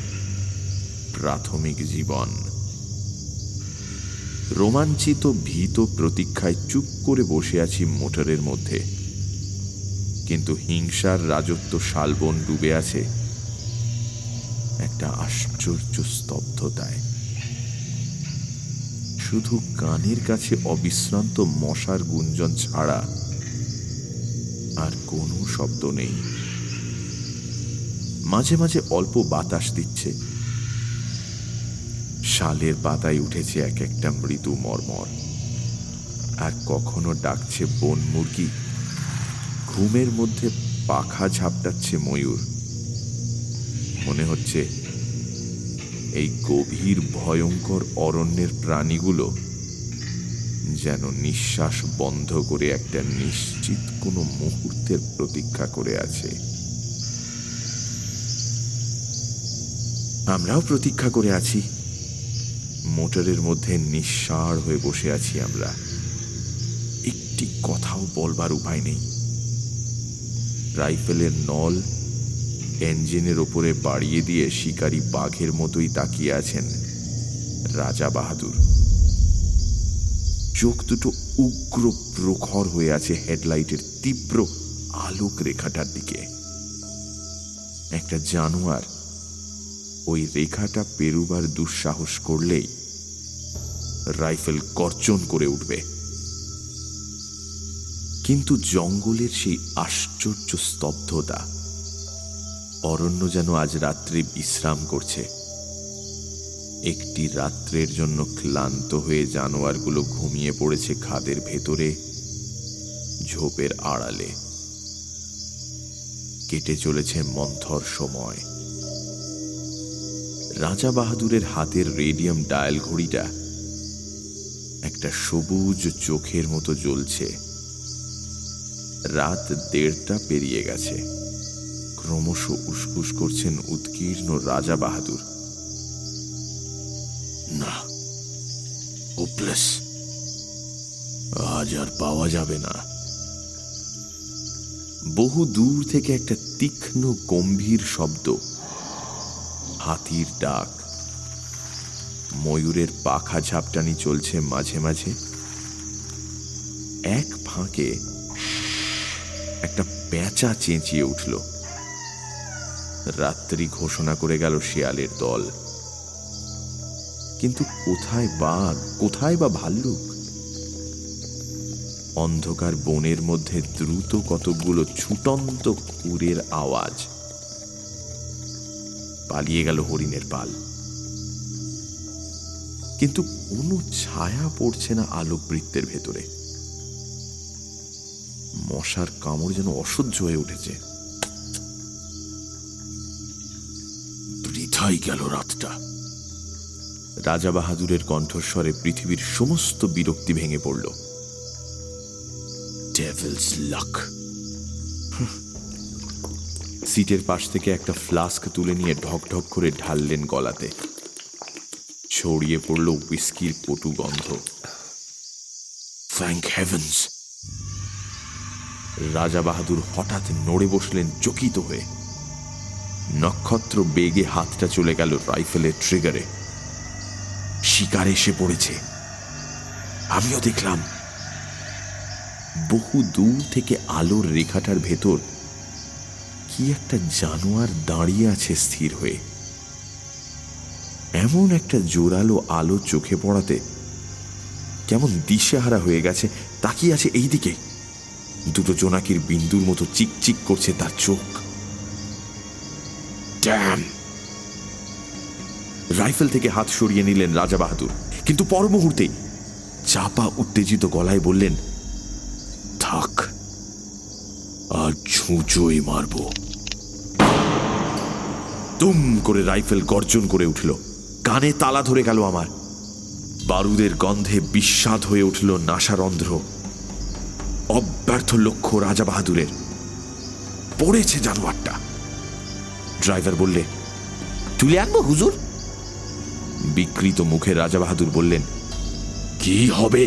প্রাথমিক জীবন। রোমাঞ্চিত ভীত প্রতীক্ষায় চুপ করে বসে আছি মোটরের মধ্যে। কিন্তু হিংসার রাজত্ব শালবন ডুবে আছে একটা আশ্চর্য স্তব্ধতায়। শুধু কানের কাছে অবিশ্রান্ত মশার গুঞ্জন ছাড়া আর কোনো শব্দ নেই। মাঝে মাঝে অল্প বাতাস দিচ্ছে। শালের পাতায় উঠেছে এক একটা মৃদু মর্মর। আর কখনো ডাকছে বন মুরগি, ঘুমের মধ্যে পাখা ঝাপটাচ্ছে ময়ূর। মনে হচ্ছে এই গভীর ভয়ঙ্কর অরণ্যের প্রাণীগুলো যেন নিঃশ্বাস বন্ধ করে একটা নিশ্চিত কোনো মুহূর্তের প্রতীক্ষা করে আছে। আমরাও প্রতীক্ষা করে আছি। মোটরের মধ্যে নিঃসাড় হয়ে বসে আছি আমরা। একটি কথাও বলবার উপায় নেই। রাইফেলের নল ইঞ্জিনের ওপরে বাড়িয়ে দিয়ে শিকারী বাঘের মতোই তাকিয়ে আছেন রাজা বাহাদুর। চোখ দুটো উগ্র প্রখর হয়ে আছে হেডলাইটের তীব্র আলোক রেখাটার দিকে। একটা জানোয়ার ওই রেখাটা পেরুবার দুঃসাহস করলেই রাইফেল গর্জন করে উঠবে। কিন্তু জঙ্গলের সেই আশ্চর্য স্তব্ধতা। অরণ্য যেন আজ রাত্রে বিশ্রাম করছে। একটি রাত্রের জন্য ক্লান্ত হয়ে জানোয়ারগুলো ঘুমিয়ে পড়েছে খাদের ভেতরে, ঝোপের আড়ালে। কেটে চলেছে মন্থর সময়। রাজা বাহাদুরের হাতের রেডিয়াম ডায়াল ঘড়িটা একটা সবুজ চোখের মতো জ্বলছে। রাত 1:30 পেরিয়ে গেছে। ক্রমশ উসকুস করছেন উৎকীর্ণ রাজা বাহাদুর। না, হোপলেস, আজ আর পাওয়া যাবে না। বহু দূর থেকে একটা তীক্ষ্ণ গম্ভীর শব্দ, হাতির ডাক, ময়ূরের পাখা ঝাপটানি চলছে মাঝে মাঝে। এক ফাঁকে একটা পেঁচা চেঁচিয়ে উঠল। রাত্রি ঘোষণা করে গেল শিয়ালের দল। কিন্তু কোথায় বাঘ, কোথায় বা ভাল্লুক? অন্ধকার বনের মধ্যে দ্রুত কতকগুলো ছুটন্ত কুকুরের আওয়াজ। পালিয়ে গেল হরিণের পাল। কিন্তু কোনো ছায়া পড়ছে না আলোকবৃত্তের ভেতরে। মশার কামড় যেন অসহ্য হয়ে উঠেছে। বৃথাই গেল রাতটা। রাজা বাহাদুরের কণ্ঠস্বরে পৃথিবীর সমস্ত বিরক্তি ভেঙে পড়ল। ডেভিলস লাক। সিটের পাশ থেকে একটা ফ্লাস্ক তুলে নিয়ে ঢক ঢক করে ঢাললেন গলাতে। ছড়িয়ে পড়ল হুইস্কির কটু গন্ধ। Thank heavens! রাজা বাহাদুর হঠাৎ নড়ে বসলেন চকিত হয়ে। নক্ষত্র বেগে হাতটা চলে গেল রাইফেলের ট্রিগারে। শিকার এসে পড়েছে। আমিও দেখলাম। বহু দূর থেকে আলোর রেখাটার ভেতর কি একটা জানোয়ার দাঁড়িয়ে আছে স্থির হয়ে। এমন একটা জোরালো আলো চোখে পড়াতে কেমন দিশেহারা হয়ে গেছে। তাকিয়ে আছে এই দিকে। দুটো জোনাকির বিন্দুর মতো চিকচিক করছে তার চোখ। ড্যাম! রাইফেল থেকে হাত সরিয়ে নিলেন রাজা বাহাদুর, কিন্তু পর মুহূর্তেই চাপা উত্তেজিত গলায় বললেন, থাক, আর ছুঁচোই মারব। তুম করে রাইফেল গর্জন করে উঠল। কানে তালা ধরে গেল আমার। বারুদের গন্ধে বিস্বাদ হয়ে উঠল নাসারন্ধ্র। অব্যর্থ লক্ষ্য রাজা বাহাদুরের। পড়েছে জানোয়ারটা। ড্রাইভার বললে, তুলে আনবো হুজুর? বিকৃত মুখে রাজা বাহাদুর বললেন, কি হবে?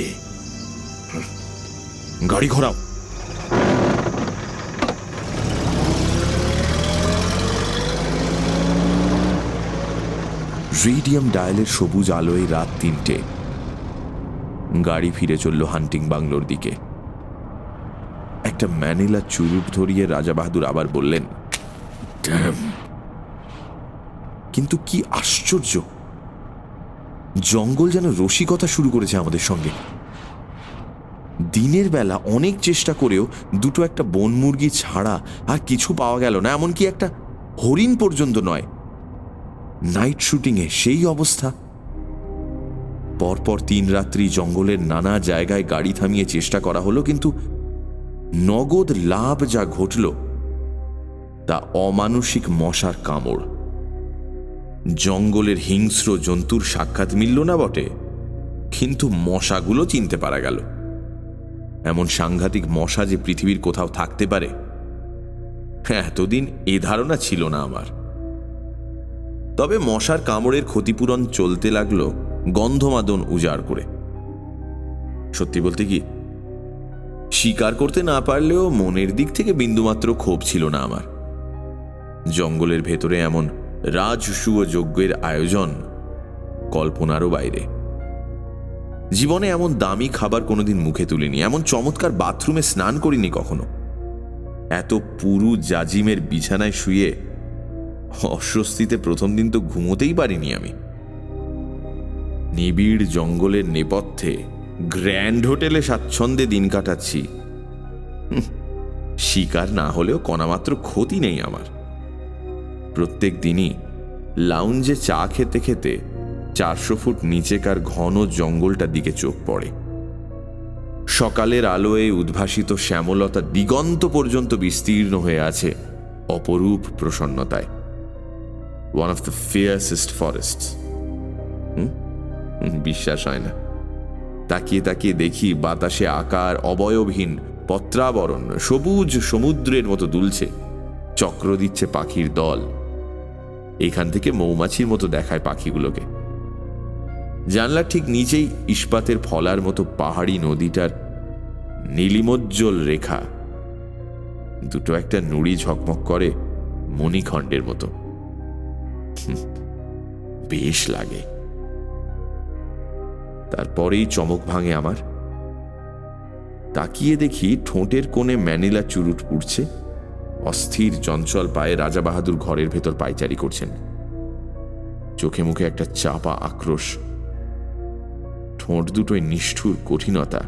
গাড়ি ঘোরাও। রেডিয়াম ডায়ালের সবুজ আলোয় রাত 3টে। গাড়ি ফিরে চলল হান্টিং বাংলোর দিকে। একটা ম্যানিলা চুরুট ধরিয়ে রাজা বাহাদুর আবার বললেন, ড্যাম! কিন্তু কি আশ্চর্য, জঙ্গল যেন রসিকতা শুরু করেছে আমাদের সঙ্গে। দিনের বেলা অনেক চেষ্টা করেও দুটো একটা বন মুরগি ছাড়া আর কিছু পাওয়া গেল না, এমনকি একটা হরিণ পর্যন্ত নয়। নাইট শুটিংয়ে সেই অবস্থা। পরপর 3 রাত্রি জঙ্গলের নানা জায়গায় গাড়ি থামিয়ে চেষ্টা করা হলো, কিন্তু নগদ লাভ যা ঘটল তা অমানুষিক মশার কামড়। জঙ্গলের হিংস্র জন্তুর সাক্ষাৎ মিলল না বটে, কিন্তু মশাগুলো চিনতে পারা গেল। এমন সাংঘাতিক মশা যে পৃথিবীর কোথাও থাকতে পারে, এতদিন এ ধারণা ছিল না আমার। তবে মশার কামড়ের ক্ষতিপূরণ চলতে লাগলো গন্ধমাদন উজাড় করে। সত্যি বলতে কি, শিকার করতে না পারলেও মনের দিক থেকে বিন্দুমাত্র ক্ষোভ ছিল না আমার। জঙ্গলের ভেতরে এমন রাজসূয় যজ্ঞের আয়োজন কল্পনারও বাইরে। জীবনে এমন দামি খাবার কোনোদিন মুখে তুলিনি, এমন চমৎকার বাথরুমে স্নান করিনি কখনো। এত পুরু জাজিমের বিছানায় শুয়ে অস্বস্তিতে প্রথম দিন তো ঘুমোতেই পারিনি আমি। নিবিড় জঙ্গলের নেপথ্যে গ্র্যান্ড হোটেলে স্বাচ্ছন্দ্যে দিন কাটাচ্ছি। শিকার না হলেও কণামাত্র ক্ষতি নেই আমার। প্রত্যেক দিনই লাউঞ্জে চা খেতে খেতে 400 ফুট নিচেকার ঘন জঙ্গলটার দিকে চোখ পড়ে। সকালের আলোয় উদ্ভাসিত শ্যামলতা দিগন্ত পর্যন্ত বিস্তীর্ণ হয়ে আছে অপরূপ প্রসন্নতায়। One of the fiercest forests. বিশ্বাস হয় না। তাকিয়ে তাকিয়ে দেখি বাতাসে আকার অবয়বহীন পত্রাবরণ সবুজ সমুদ্রের মতো দুলছে, চক্র দিচ্ছে পাখির দল। এখান থেকে মৌমাছির মতো দেখায় পাখিগুলোকে। জানলার ঠিক নিচেই ইস্পাতের ফলার মতো পাহাড়ি নদীটার নীলিমোজ্জ্বল রেখা দুটো একটা নুড়ি ঝকমক করে মণিখণ্ডের মতো। বেশ লাগে। তারপরেই চমক ভাঙে আমার। তাকিয়ে দেখি ঠোঁটের কোণে ম্যানিলা চুরুট পুড়ছে। অস্থির চঞ্চল পায়ে রাজা বাহাদুর ঘরের ভেতর পায়চারি করছেন। চোখে মুখে একটা চাপা আক্রোশ, ঠোঁট দুটোয় নিষ্ঠুর কঠিনতা।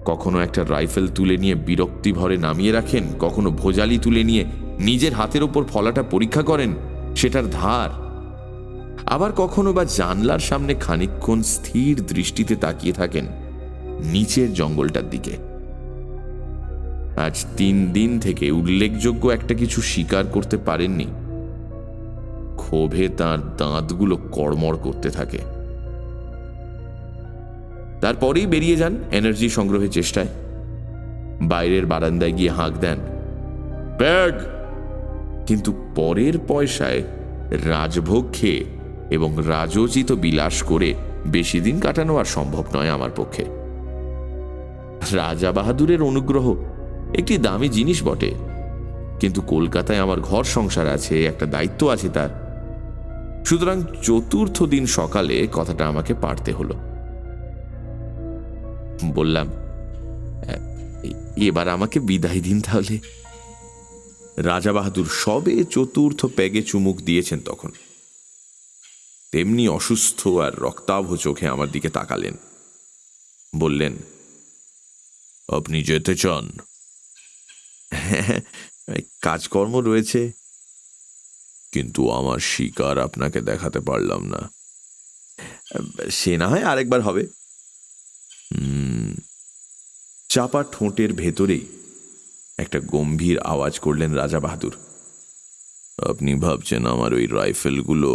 কখনো একটা রাইফেল তুলে নিয়ে বিরক্তি ভরে নামিয়ে রাখেন, কখনো ভোজালি তুলে নিয়ে নিজের হাতের ওপর ফলাটা পরীক্ষা করেন, সেটার ধার। আবার কখনো বা জানলার সামনে খানিকক্ষণ স্থির দৃষ্টিতে তাকিয়ে থাকেন নিচের জঙ্গলটার দিকে। আজ 3 দিন থেকে উল্লেখযোগ্য একটা কিছু স্বীকার করতে পারেননি। ক্ষোভে তার দাঁতগুলো কড়মড় করতে থাকে। তারপরেই বেরিয়ে যান এনার্জি সংগ্রহের চেষ্টায়। বাইরের বারান্দায় গিয়ে হাঁক দেন, ব্যাগ। কিন্তু পরের পয়সায় রাজভোগ খেয়ে এবং রাজোচিত বিলাস করে বেশি দিন কাটানো আর সম্ভব নয় আমার পক্ষে। রাজা বাহাদুরের অনুগ্রহ একটি দামি জিনিস বটে, কিন্তু কলকাতায় আমার ঘর সংসার আছে, একটা দায়িত্ব আছে তার। সুতরাং 4র্থ দিন সকালে কথাটা আমাকে পারতে হলো। বললাম, এবার আমাকে বিদায় দিন তাহলে। রাজা বাহাদুর সবে 4র্থ পেগে চুমুক দিয়েছেন তখন। তেমনি অসুস্থ আর রক্তাভ চোখে আমার দিকে তাকালেন। বললেন, আপনি যেতে চান? কাজকর্ম রয়েছে, কিন্তু আমার শিকার আপনাকে দেখাতে পারলাম না। সে না হয় আরেকবার হবে। চাপা ঠোঁটের ভেতরেই একটা গম্ভীর আওয়াজ করলেন রাজা বাহাদুর, আপনি ভাবছেন আমার ওই রাইফেলগুলো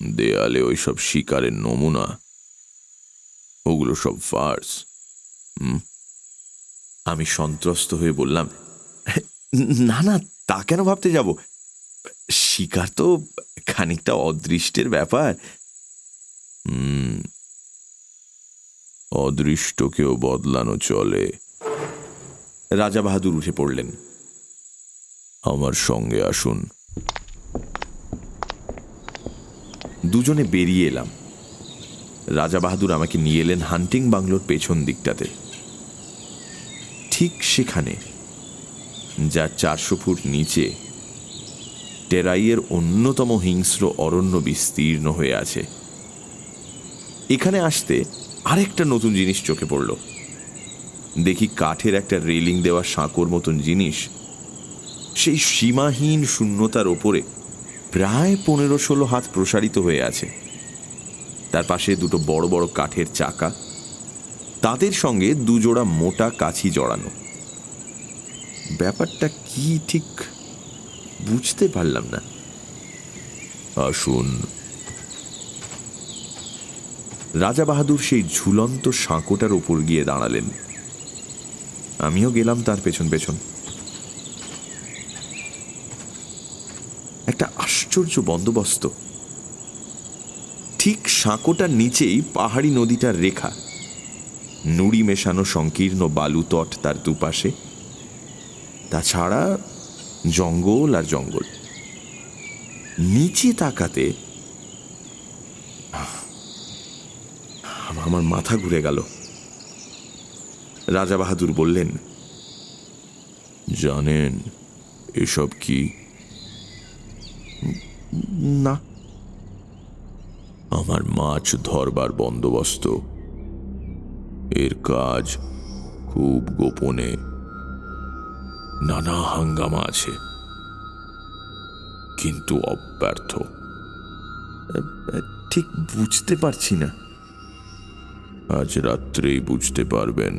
দেয়ালে ওইসব শিকারের নমুনা? ওগুলো সব ফার্স। আমি সন্ত্রস্ত হয়ে বললাম, না না, তা কেন ভাবতে যাব? শিকার তো খানিকটা অদৃষ্টের ব্যাপার। অদৃষ্টকেও বদলানো চলে। রাজা বাহাদুর উঠে পড়লেন। আমার সঙ্গে আসুন। দুজনে বেরিয়ে এলাম। রাজা বাহাদুর আমাকে নিয়ে এলেন হান্টিং বাংলোর পেছন দিকটাতে। ঠিক সেখানে, যার 400 ফুট নিচে টেরাইয়ের অন্যতম হিংস্র অরণ্য বিস্তীর্ণ হয়ে আছে। এখানে আসতে আরেকটা নতুন জিনিস চোখে পড়ল। দেখি কাঠের একটা রেলিং দেওয়া সাঁকোর মতন জিনিস সেই সীমাহীন শূন্যতার ওপরে প্রায় 15-16 হাত প্রসারিত হয়ে আছে। তার পাশে দুটো বড় বড় কাঠের চাকা, তাদের সঙ্গে 2 জোড়া মোটা কাছি জড়ানো। ব্যাপারটা কি ঠিক বুঝতে পারলাম না। আসুন। রাজা বাহাদুর সেই ঝুলন্ত সাঁকোটার ওপর গিয়ে দাঁড়ালেন। আমিও গেলাম তার পেছন পেছন। একটা আশ্চর্য বন্দোবস্ত। ঠিক সাঁকোটার নিচেই পাহাড়ি নদীটার রেখা, নুড়ি মেশানো সংকীর্ণ বালু তট তার দুপাশে। তাছাড়া জঙ্গল আর জঙ্গল। নিচে তাকাতে আমার মাথা ঘুরে গেল। রাজা বাহাদুর বললেন, জানেন এসব কি? না। আমার মাছ ধরবার বন্দোবস্ত। এর কাজ খুব গোপনে, নানা হাঙ্গামা আছে, কিন্তু অব্যর্থ। ঠিক বুঝতে পারছি না। আজ রাত্রেই বুঝতে পারবেন।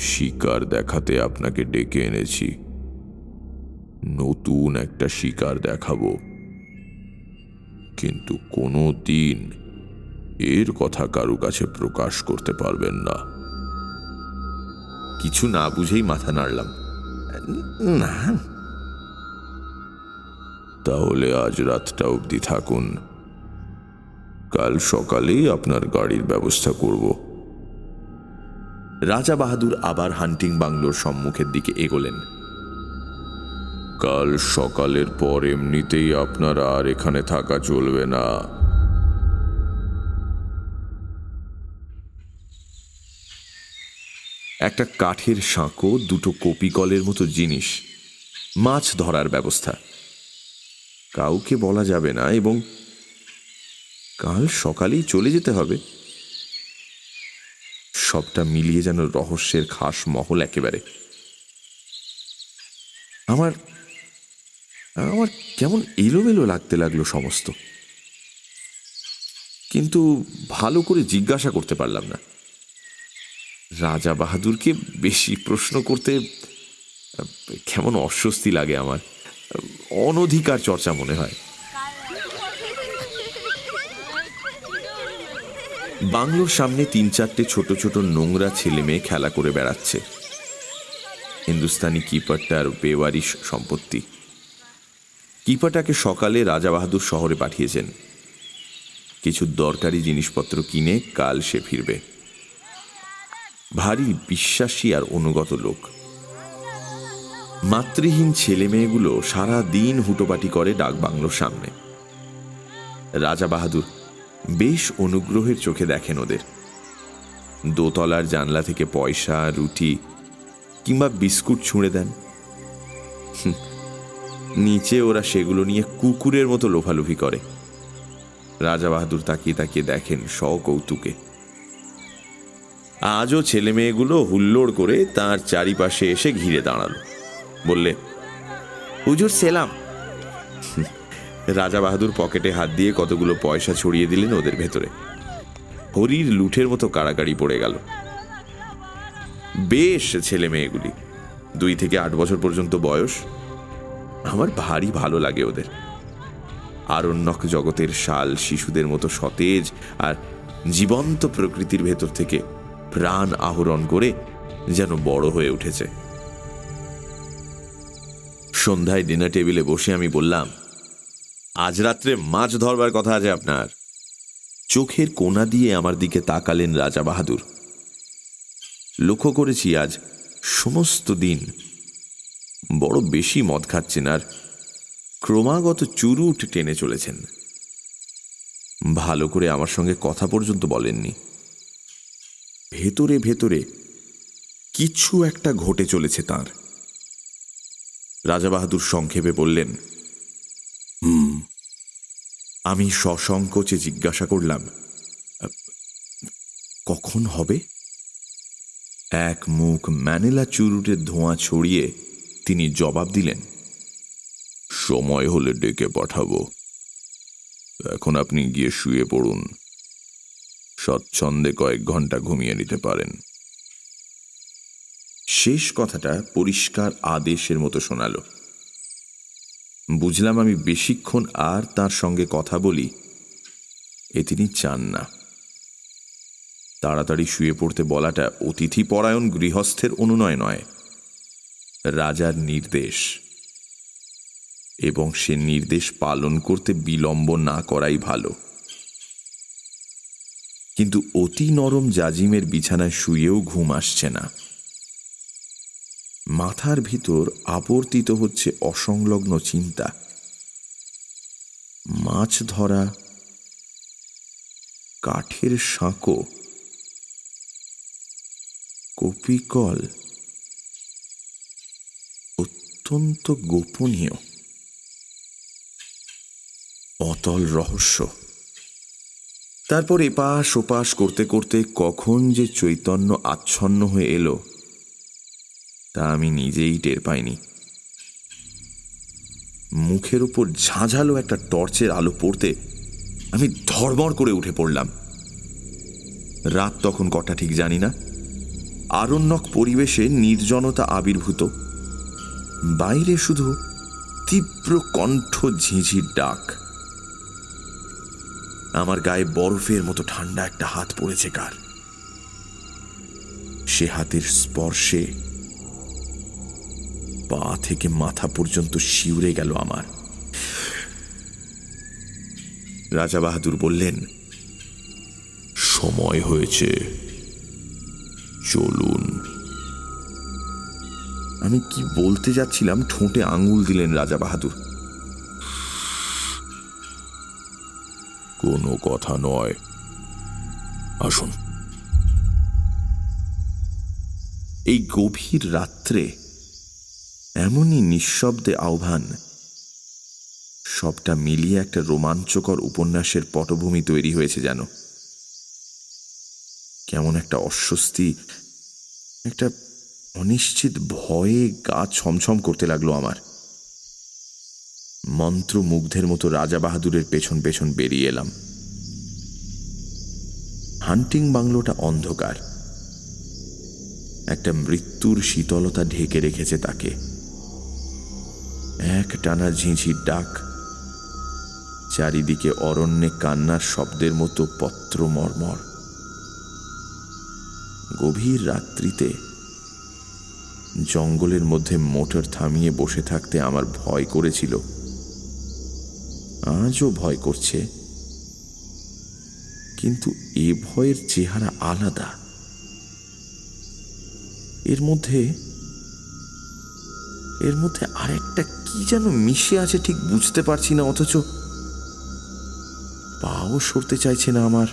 শিকার দেখাতে আপনাকে ডেকে এনেছি। নতুন একটা শিকার দেখাবো, কিন্তু কোনো দিন এর কথা কারো কাছে প্রকাশ করতে পারবেন না। কিছু না বুঝেই মাথা নাড়লাম। না। তাহলে আজ রাতটা অবধি থাকুন। কাল সকালেই আপনার গাড়ির ব্যবস্থা করব। রাজা বাহাদুর আবার হান্টিং বাংলোর সম্মুখের দিকে এগোলেন। কাল সকালের পর এমনিতেই আপনার আর এখানে থাকা চলবে না। একটা কাঠের সাঁকো, দুটো কপি কলের মতো জিনিস, মাছ ধরার ব্যবস্থা, কাউকে বলা যাবে না, এবং কাল সকালেই চলে যেতে হবে। সবটা মিলিয়ে যেন রহস্যের খাস মহল একেবারে। আমার আমার কেমন এলোমেলো লাগতে লাগলো সমস্ত, কিন্তু ভালো করে জিজ্ঞাসা করতে পারলাম না। রাজা বাহাদুরকে বেশি প্রশ্ন করতে কেমন অস্বস্তি লাগে আমার, অনধিকার চর্চা মনে হয়। বাংলোর সামনে 3-4টে ছোট ছোট নোংরা ছেলে মেয়ে খেলা করে বেড়াচ্ছে। হিন্দুস্তানি কিপারটার বেওয়ারিশ সম্পত্তি। কিপারটাকে সকালে রাজা বাহাদুর শহরে পাঠিয়েছেন। কিছু দরকারি জিনিসপত্র কিনে কাল সে ফিরবে। ভারী বিশ্বাসী আর অনুগত লোক। মাতৃহীন ছেলে মেয়েগুলো সারা দিন হুটোপাটি করে ডাক বাংলোর সামনে। রাজা বাহাদুর বেশ অনুগ্রহের চোখে দেখেন ওদের। দোতলার জানলা থেকে পয়সা, রুটি কিংবা বিস্কুট ছুঁড়ে দেন। নিচে ওরা সেগুলো নিয়ে কুকুরের মতো লোফালুফি করে। রাজা বাহাদুর তাকিয়ে তাকিয়ে দেখেন সকৌতুকে। আজও ছেলে মেয়েগুলো হুল্লোড় করে তার চারিপাশে এসে ঘিরে দাঁড়ালো। বললে, হুজুর সেলাম। রাজা বাহাদুর পকেটে হাত দিয়ে কতগুলো পয়সা ছড়িয়ে দিলেন ওদের ভেতরে। হরির লুঠের মতো কাড়াকাড়ি পড়ে গেল। বেশ ছেলে মেয়েগুলি, 2 থেকে 8 বছর পর্যন্ত বয়স। আমার ভারী ভালো লাগে ওদের। আরণ্যক জগতের শাল শিশুদের মতো সতেজ আর জীবন্ত প্রকৃতির ভেতর থেকে প্রাণ আহরণ করে যেন বড় হয়ে উঠেছে। সন্ধ্যায় ডিনার টেবিলে বসে আমি বললাম, আজ রাত্রে মাছ ধরবার কথা আছে আপনার। চোখের কোণা দিয়ে আমার দিকে তাকালেন রাজা বাহাদুর। লক্ষ্য করেছি আজ সমস্ত দিন বড় বেশি মদ খাচ্ছেন আর ক্রমাগত চুরুট টেনে চলেছেন। ভালো করে আমার সঙ্গে কথা পর্যন্ত বলেননি। ভেতরে ভেতরে কিছু একটা ঘটে চলেছে তাঁর। রাজা বাহাদুর সংক্ষেপে বললেন, আমি সসংকোচে জিজ্ঞাসা করলাম, কখন হবে? এক মুখ ম্যানিলা চুরুটের ধোঁয়া ছড়িয়ে তিনি জবাব দিলেন, সময় হলে ডেকে পাঠাবো। এখন আপনি গিয়ে শুয়ে পড়ুন, স্বচ্ছন্দে কয়েক ঘন্টা ঘুমিয়ে নিতে পারেন। শেষ কথাটা পরিষ্কার আদেশের মতো শোনালো। বুঝলাম আমি বেশিক্ষণ আর তার সঙ্গে কথা বলি এ তিনি চান না। তাড়াতাড়ি শুয়ে পড়তে বলাটা অতিথি পরায়ণ গৃহস্থের অনুনয় নয়, রাজার নির্দেশ, এবং সে নির্দেশ পালন করতে বিলম্ব না করাই ভালো। কিন্তু অতি নরম জাজিমের বিছানায় শুয়েও ঘুম আসছে না। মাথার ভিতর আবর্তিত হচ্ছে অসংলগ্ন চিন্তা। মাছ ধরা, কাঠের সাঁকো, কপিকল, অত্যন্ত গোপনীয়, অতল রহস্য। তারপর এপাশ ওপাশ করতে করতে কখন যে চৈতন্য আচ্ছন্ন হয়ে এলো তা আমি নিজেই টের পাইনি। মুখের উপর ঝাঁঝালো একটা টর্চের আলো পড়তে আমি ধড়মড় করে উঠে পড়লাম। রাত তখন কটা ঠিক জানি না। আরণ্যক পরিবেশে নির্জনতা আবির্ভূত। বাইরে শুধু তীব্র কণ্ঠ ঝিঁঝির ডাক। আমার গায়ে বরফের মতো ঠান্ডা একটা হাত পড়েছে কার। সে হাতের স্পর্শে পা থেকে মাথা পর্যন্ত শিউরে গেল আমার। রাজা বাহাদুর বললেন, সময় হয়েছে, চলুন। আমি কি বলতে যাচ্ছিলাম, ঠোঁটে আঙুল দিলেন রাজা বাহাদুর। কোনো কথা নয়, আসুন। এই গভীর রাত্রে এমনই নিঃশব্দে আহ্বান, সবটা মিলিয়ে একটা রোমাঞ্চকর উপন্যাসের পটভূমি তৈরি হয়েছে যেন। কেমন একটা অস্বস্তি, একটা অনিশ্চিত ভয়ে গা ছমছম করতে লাগলো আমার। মন্ত্রমুগ্ধের মতো রাজা বাহাদুরের পেছন পেছন বেরিয়ে এলাম। হান্টিং বাংলোটা অন্ধকার, একটা মৃত্যুর শীতলতা ঢেকে রেখেছে তাকে। এক টানা ঝিঁঝির ডাক, চারিদিকে অরণ্যে কান্নার শব্দের মতো পত্র মর্মর। গভীর রাত্রিতে জঙ্গলের মধ্যে মোটর থামিয়ে বসে থাকতে আমার ভয় করেছিল, আজও ভয় করছে, কিন্তু এ ভয়ের চেহারা আলাদা। এর মধ্যে আরেকটা কি যেন মিশে আছে, ঠিক বুঝতে পারছি না, অথচ পাও সরতে চাইছে না আমার।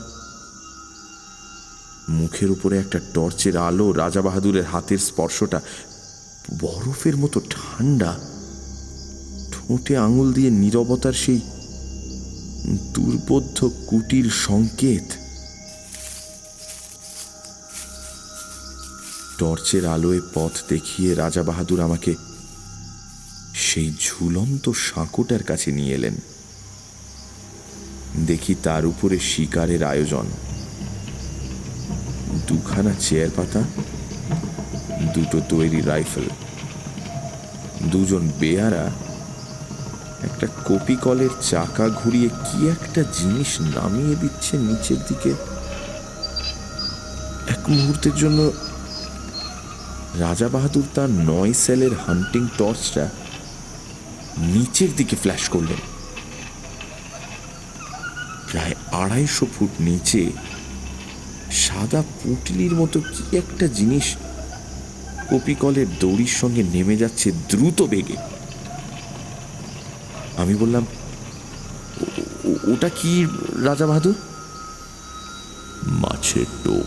মুখের উপরে একটা টর্চের আলো, রাজা বাহাদুরের হাতের স্পর্শটা বরফের মতো ঠান্ডা, ঠোঁটে আঙুল দিয়ে নীরবতার সেই দুর্বোধ্য কুটির সংকেত। টর্চের আলোয় পথ দেখিয়ে রাজা বাহাদুর আমাকে সেই ঝুলন্ত সাঁকোটার কাছে নিয়ে এলেন। দেখি তার উপরে শিকারের আয়োজন, দুখানা চেয়ার পাতা, দুটো তৈরি রাইফেল, দুজন বেয়ারা, একটা কপি কলের চাকা ঘুরিয়ে কি একটা জিনিস নামিয়ে দিচ্ছে নিচের দিকে। এক মুহূর্তের জন্য রাজা বাহাদুর তার 9 সেলের হান্টিং টর্চটা নিচের দিকে ফ্ল্যাশ করলেন। প্রায় 250 ফুট নিচে সাদা পুঁটলির মতো কি একটা জিনিস কপিকলের দড়ির সঙ্গে নেমে যাচ্ছে দ্রুত বেগে। আমি বললাম, ওটা কি রাজা বাহাদুর? মাছের টোপ।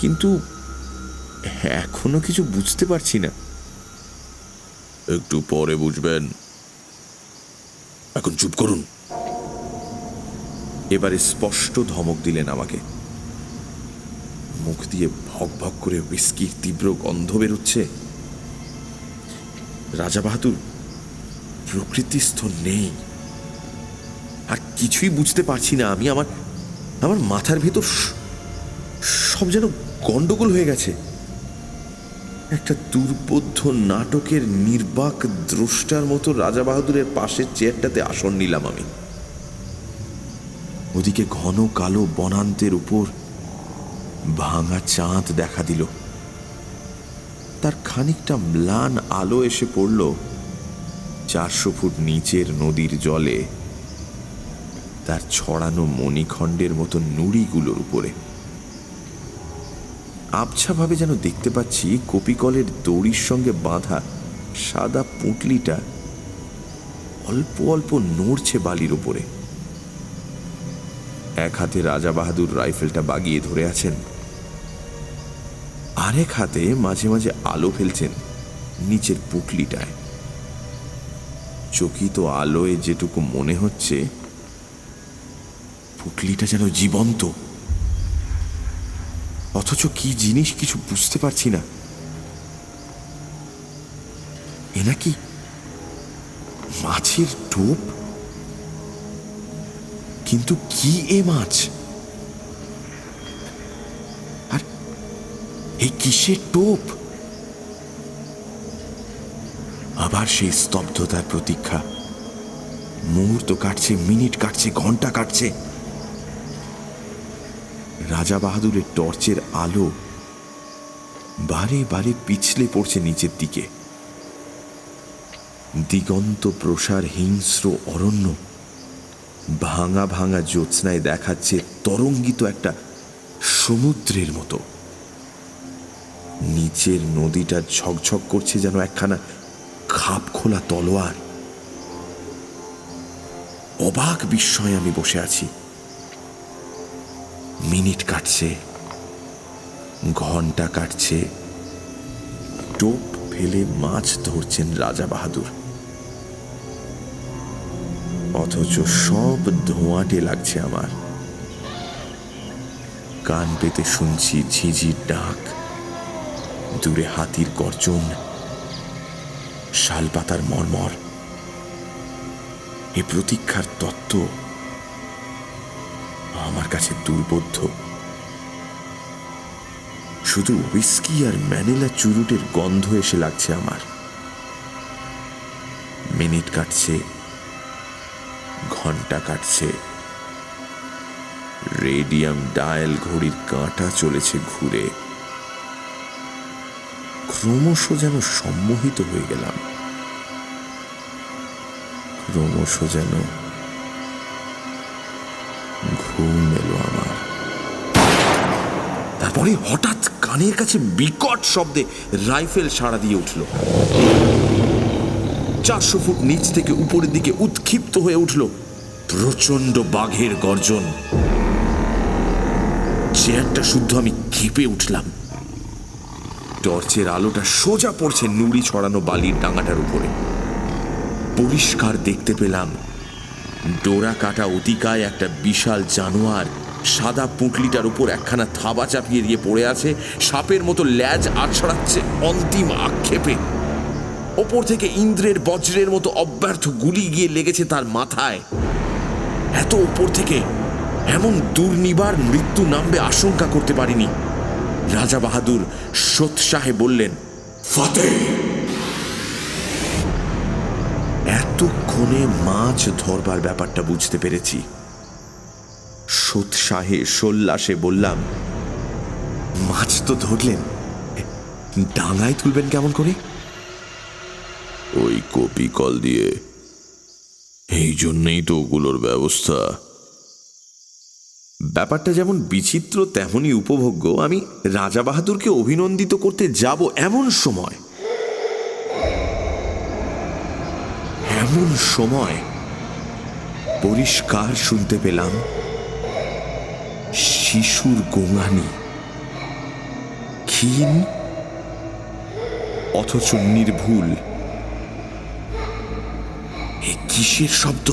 কিন্তু এখনো কিছু বুঝতে পারছি না। একটু পরে বুঝবেন, এখন চুপ করুন। এবারে স্পষ্ট ধমক দিলেন আমাকে। মুখ দিয়ে ভক ভক করে হুইস্কির তীব্র গন্ধ বেরোচ্ছে। রাজা বাহাদুর প্রকৃতিস্থ নেই, আর কিছুই বুঝতে পারছি না আমি। আমার মাথার ভেতর সব যেন গন্ডগোল হয়ে গেছে। একটা দুর্বোধ্য নাটকের নির্বাক দ্রষ্টার মতো রাজা বাহাদুরের পাশের চেয়ারটাতে আসন নিলাম আমি। ওদিকে ঘন কালো বনান্তের উপর ভাঙা চাঁদ দেখা দিল। তার খানিকটা ম্লান আলো এসে পড়ল 400 ফুট নিচের নদীর জলে, তার ছড়ানো মণিখণ্ডের মতো নুড়িগুলোর উপরে। আবছাভাবে যেন দেখতে পাচ্ছি কপিকলের দড়ির সঙ্গে বাঁধা সাদা পুঁটলিটা অল্প অল্প নড়ছে বালির উপরে। এক হাতে রাজা বাহাদুর রাইফেলটা বাগিয়ে ধরে আছেন, আরেক হাতে মাঝে মাঝে আলো ফেলছেন নিচের পুঁটলিটায়। চকিত আলোয় যেটুকু মনে হচ্ছে পুঁটলিটা যেন জীবন্ত, অথচ কি জিনিস কিছু বুঝতে পারছি না। এ নাকি মাছের টোপ? কিন্তু কি এ মাছ? আর এই কিসের টোপ? আবার সেই স্তব্ধতার প্রতীক্ষা। মুহূর্ত কাটছে, মিনিট কাটছে, ঘন্টা কাটছে। রাজা বাহাদুরের টর্চের আলো বারে বারে পিছলে পড়ছে নিচের দিকে। দিগন্ত প্রসার হিংস্র অরণ্য, ভাঙা ভাঙা জ্যোৎস্নায় দেখাচ্ছে তরঙ্গিত একটা সমুদ্রের মতো। নিচের নদীটা ঝকঝক করছে যেন একখানা খাপ খোলা তলোয়ার। অবাক বিস্ময়ে আমি বসে আছি। মিনিট কাটছে, ঘন্টা কাটছে, টোপ ফেলে মাছ ধরছেন রাজা বাহাদুর, অথচ সব ধোঁয়াটে লাগছে আমার। কান পেতে শুনছি ঝিঝির ডাক, দূরে হাতির গর্জন, শালপাতার মর্মর। এ প্রতীক্ষার তত্ত্ব আমার কাছে দুর্বোধ্য। শুধু হুইস্কি আর ম্যানিলা চুরুটের গন্ধ এসে লাগছে আমার। মিনিট কাটছে, ঘন্টা কাটছে, রেডিয়াম ডায়াল ঘড়ির কাঁটা চলেছে ঘুরে। ক্রমশ যেন সম্মোহিত হয়ে গেলাম, ক্রমশ যেন ঘুম এলো আমার। তারপরে হঠাৎ কানের কাছে বিকট শব্দে রাইফেল সাড়া দিয়ে উঠল। 400 ফুট নিচ থেকে উপরের দিকে উৎক্ষিপ্ত হয়ে উঠল প্রচন্ড বাঘের গর্জন। চেয়ারটা শুদ্ধ আমি কেঁপে উঠলাম। টর্চের আলোটা সোজা পড়ছে নুড়ি ছড়ানো বালির ডাঙাটার উপরে। পরিষ্কার দেখতে পেলাম ডোরা কাটা অতিকায় একটা বিশাল জানোয়ার সাদা পুঁটলিটার উপর একখানা থাবা চাপিয়ে দিয়ে পড়ে আছে, সাপের মতো ল্যাজ আছড়াচ্ছে অন্তিম আক্ষেপে। ওপর থেকে ইন্দ্রের বজ্রের মতো অব্যর্থ গুলি গিয়ে লেগেছে তার মাথায়। এত ওপর থেকে এমন দুর্নিবার মৃত্যু নামবে আশঙ্কা করতে পারিনি। রাজা বাহাদুর সোৎসাহে বললেন, ফতেহ। এতক্ষণে মাছ ধরবার ব্যাপারটা বুঝতে পেরেছি। সোৎসাহে সোল্লাসে বললাম, মাছ তো ধরলেন, ডাঙায় তুলবেন কেমন করে? ওই কপি কল দিয়ে। এই জন্যই তো ওগুলোর ব্যবস্থা। ব্যাপারটা যেমন বিচিত্র তেমনই উপভোগ্য। আমি রাজা বাহাদুরকে অভিনন্দিত করতে যাব এমন সময় পরিষ্কার শুনতে পেলাম শিশুর গোঙানি, ক্ষীণ অথচ নির্ভুল। এ কিসের শব্দ?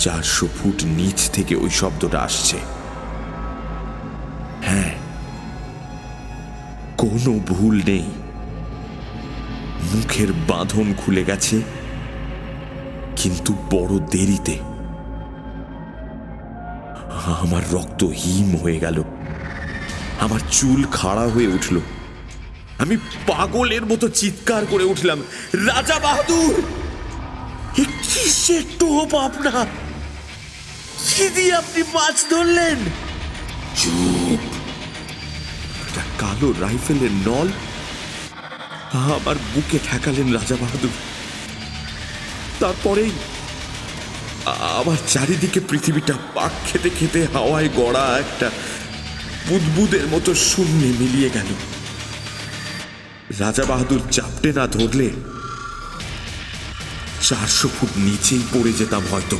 400 ফুট নিচ থেকে ওই শব্দটা আসছে। হ্যাঁ, কোনো ভুল নেই। মুখের বাঁধন খুলে গেছে, কিন্তু বড় দেরিতে। আমার রক্ত হিম হয়ে গেল, আমার চুল খাড়া হয়ে উঠল। আমি পাগলের মতো চিৎকার করে উঠলাম, রাজা বাহাদুর, এ কিসের টোপ আপনার? কি দিয়ে আপনি মাছ ধরলেন? চুপ! একটা কালো রাইফেলের নল আমার বুকে ঠেকালেন রাজা বাহাদুর। তারপরেই আমার চারিদিকে পৃথিবীটা পাক খেতে খেতে হাওয়ায় গড়া একটা বুদবুদের মতো শূন্যে মিলিয়ে গেল। রাজা বাহাদুর চাপটে না ধরলে 400 ফুট নিচেই পড়ে যেতাম হয়তো।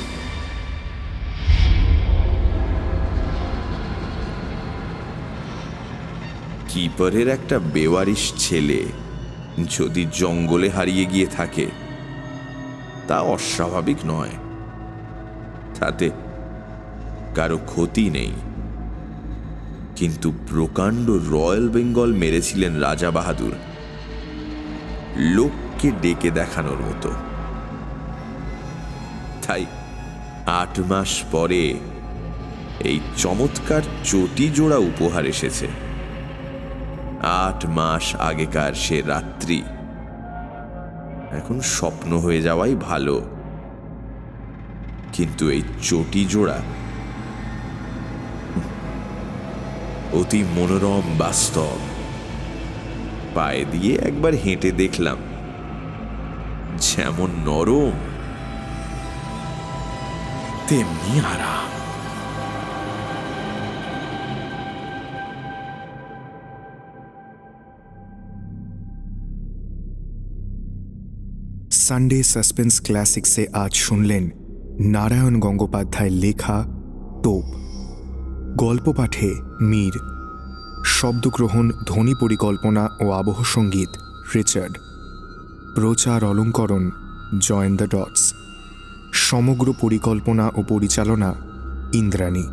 কিপারের একটা বেওয়ারিশ ছেলে যদি জঙ্গলে হারিয়ে গিয়ে থাকে তা অস্বাভাবিক নয়, তাতে কারো ক্ষতি নেই। কিন্তু প্রকাণ্ড রয়্যাল বেঙ্গল মেরেছিলেন রাজা বাহাদুর, লোককে ডেকে দেখানোর মতো। তাই 8 মাস পরে এই চমৎকার চটি জোড়া উপহার এসেছে। 8 মাস আগেকার সে রাত্রি এখন স্বপ্ন হয়ে যাওয়াই ভালো। কিন্তু এই চটি জোড়া অতি মনোরম বাস্তব। পায়ে দিয়ে একবার হেঁটে দেখলাম, যেমন নরম তেমনি আরাম। সানডে সাসপেন্স ক্লাসিক্সে আজ শুনলেন নারায়ণ গঙ্গোপাধ্যায়ের লেখা টোপ। গল্প পাঠে মীর, শব্দগ্রহণ, ধ্বনি পরিকল্পনা ও আবহ সঙ্গীত রিচার্ড, প্রচার অলঙ্করণ জয়েন দ্য ডটস, সমগ্র পরিকল্পনা ও পরিচালনা ইন্দ্রাণী।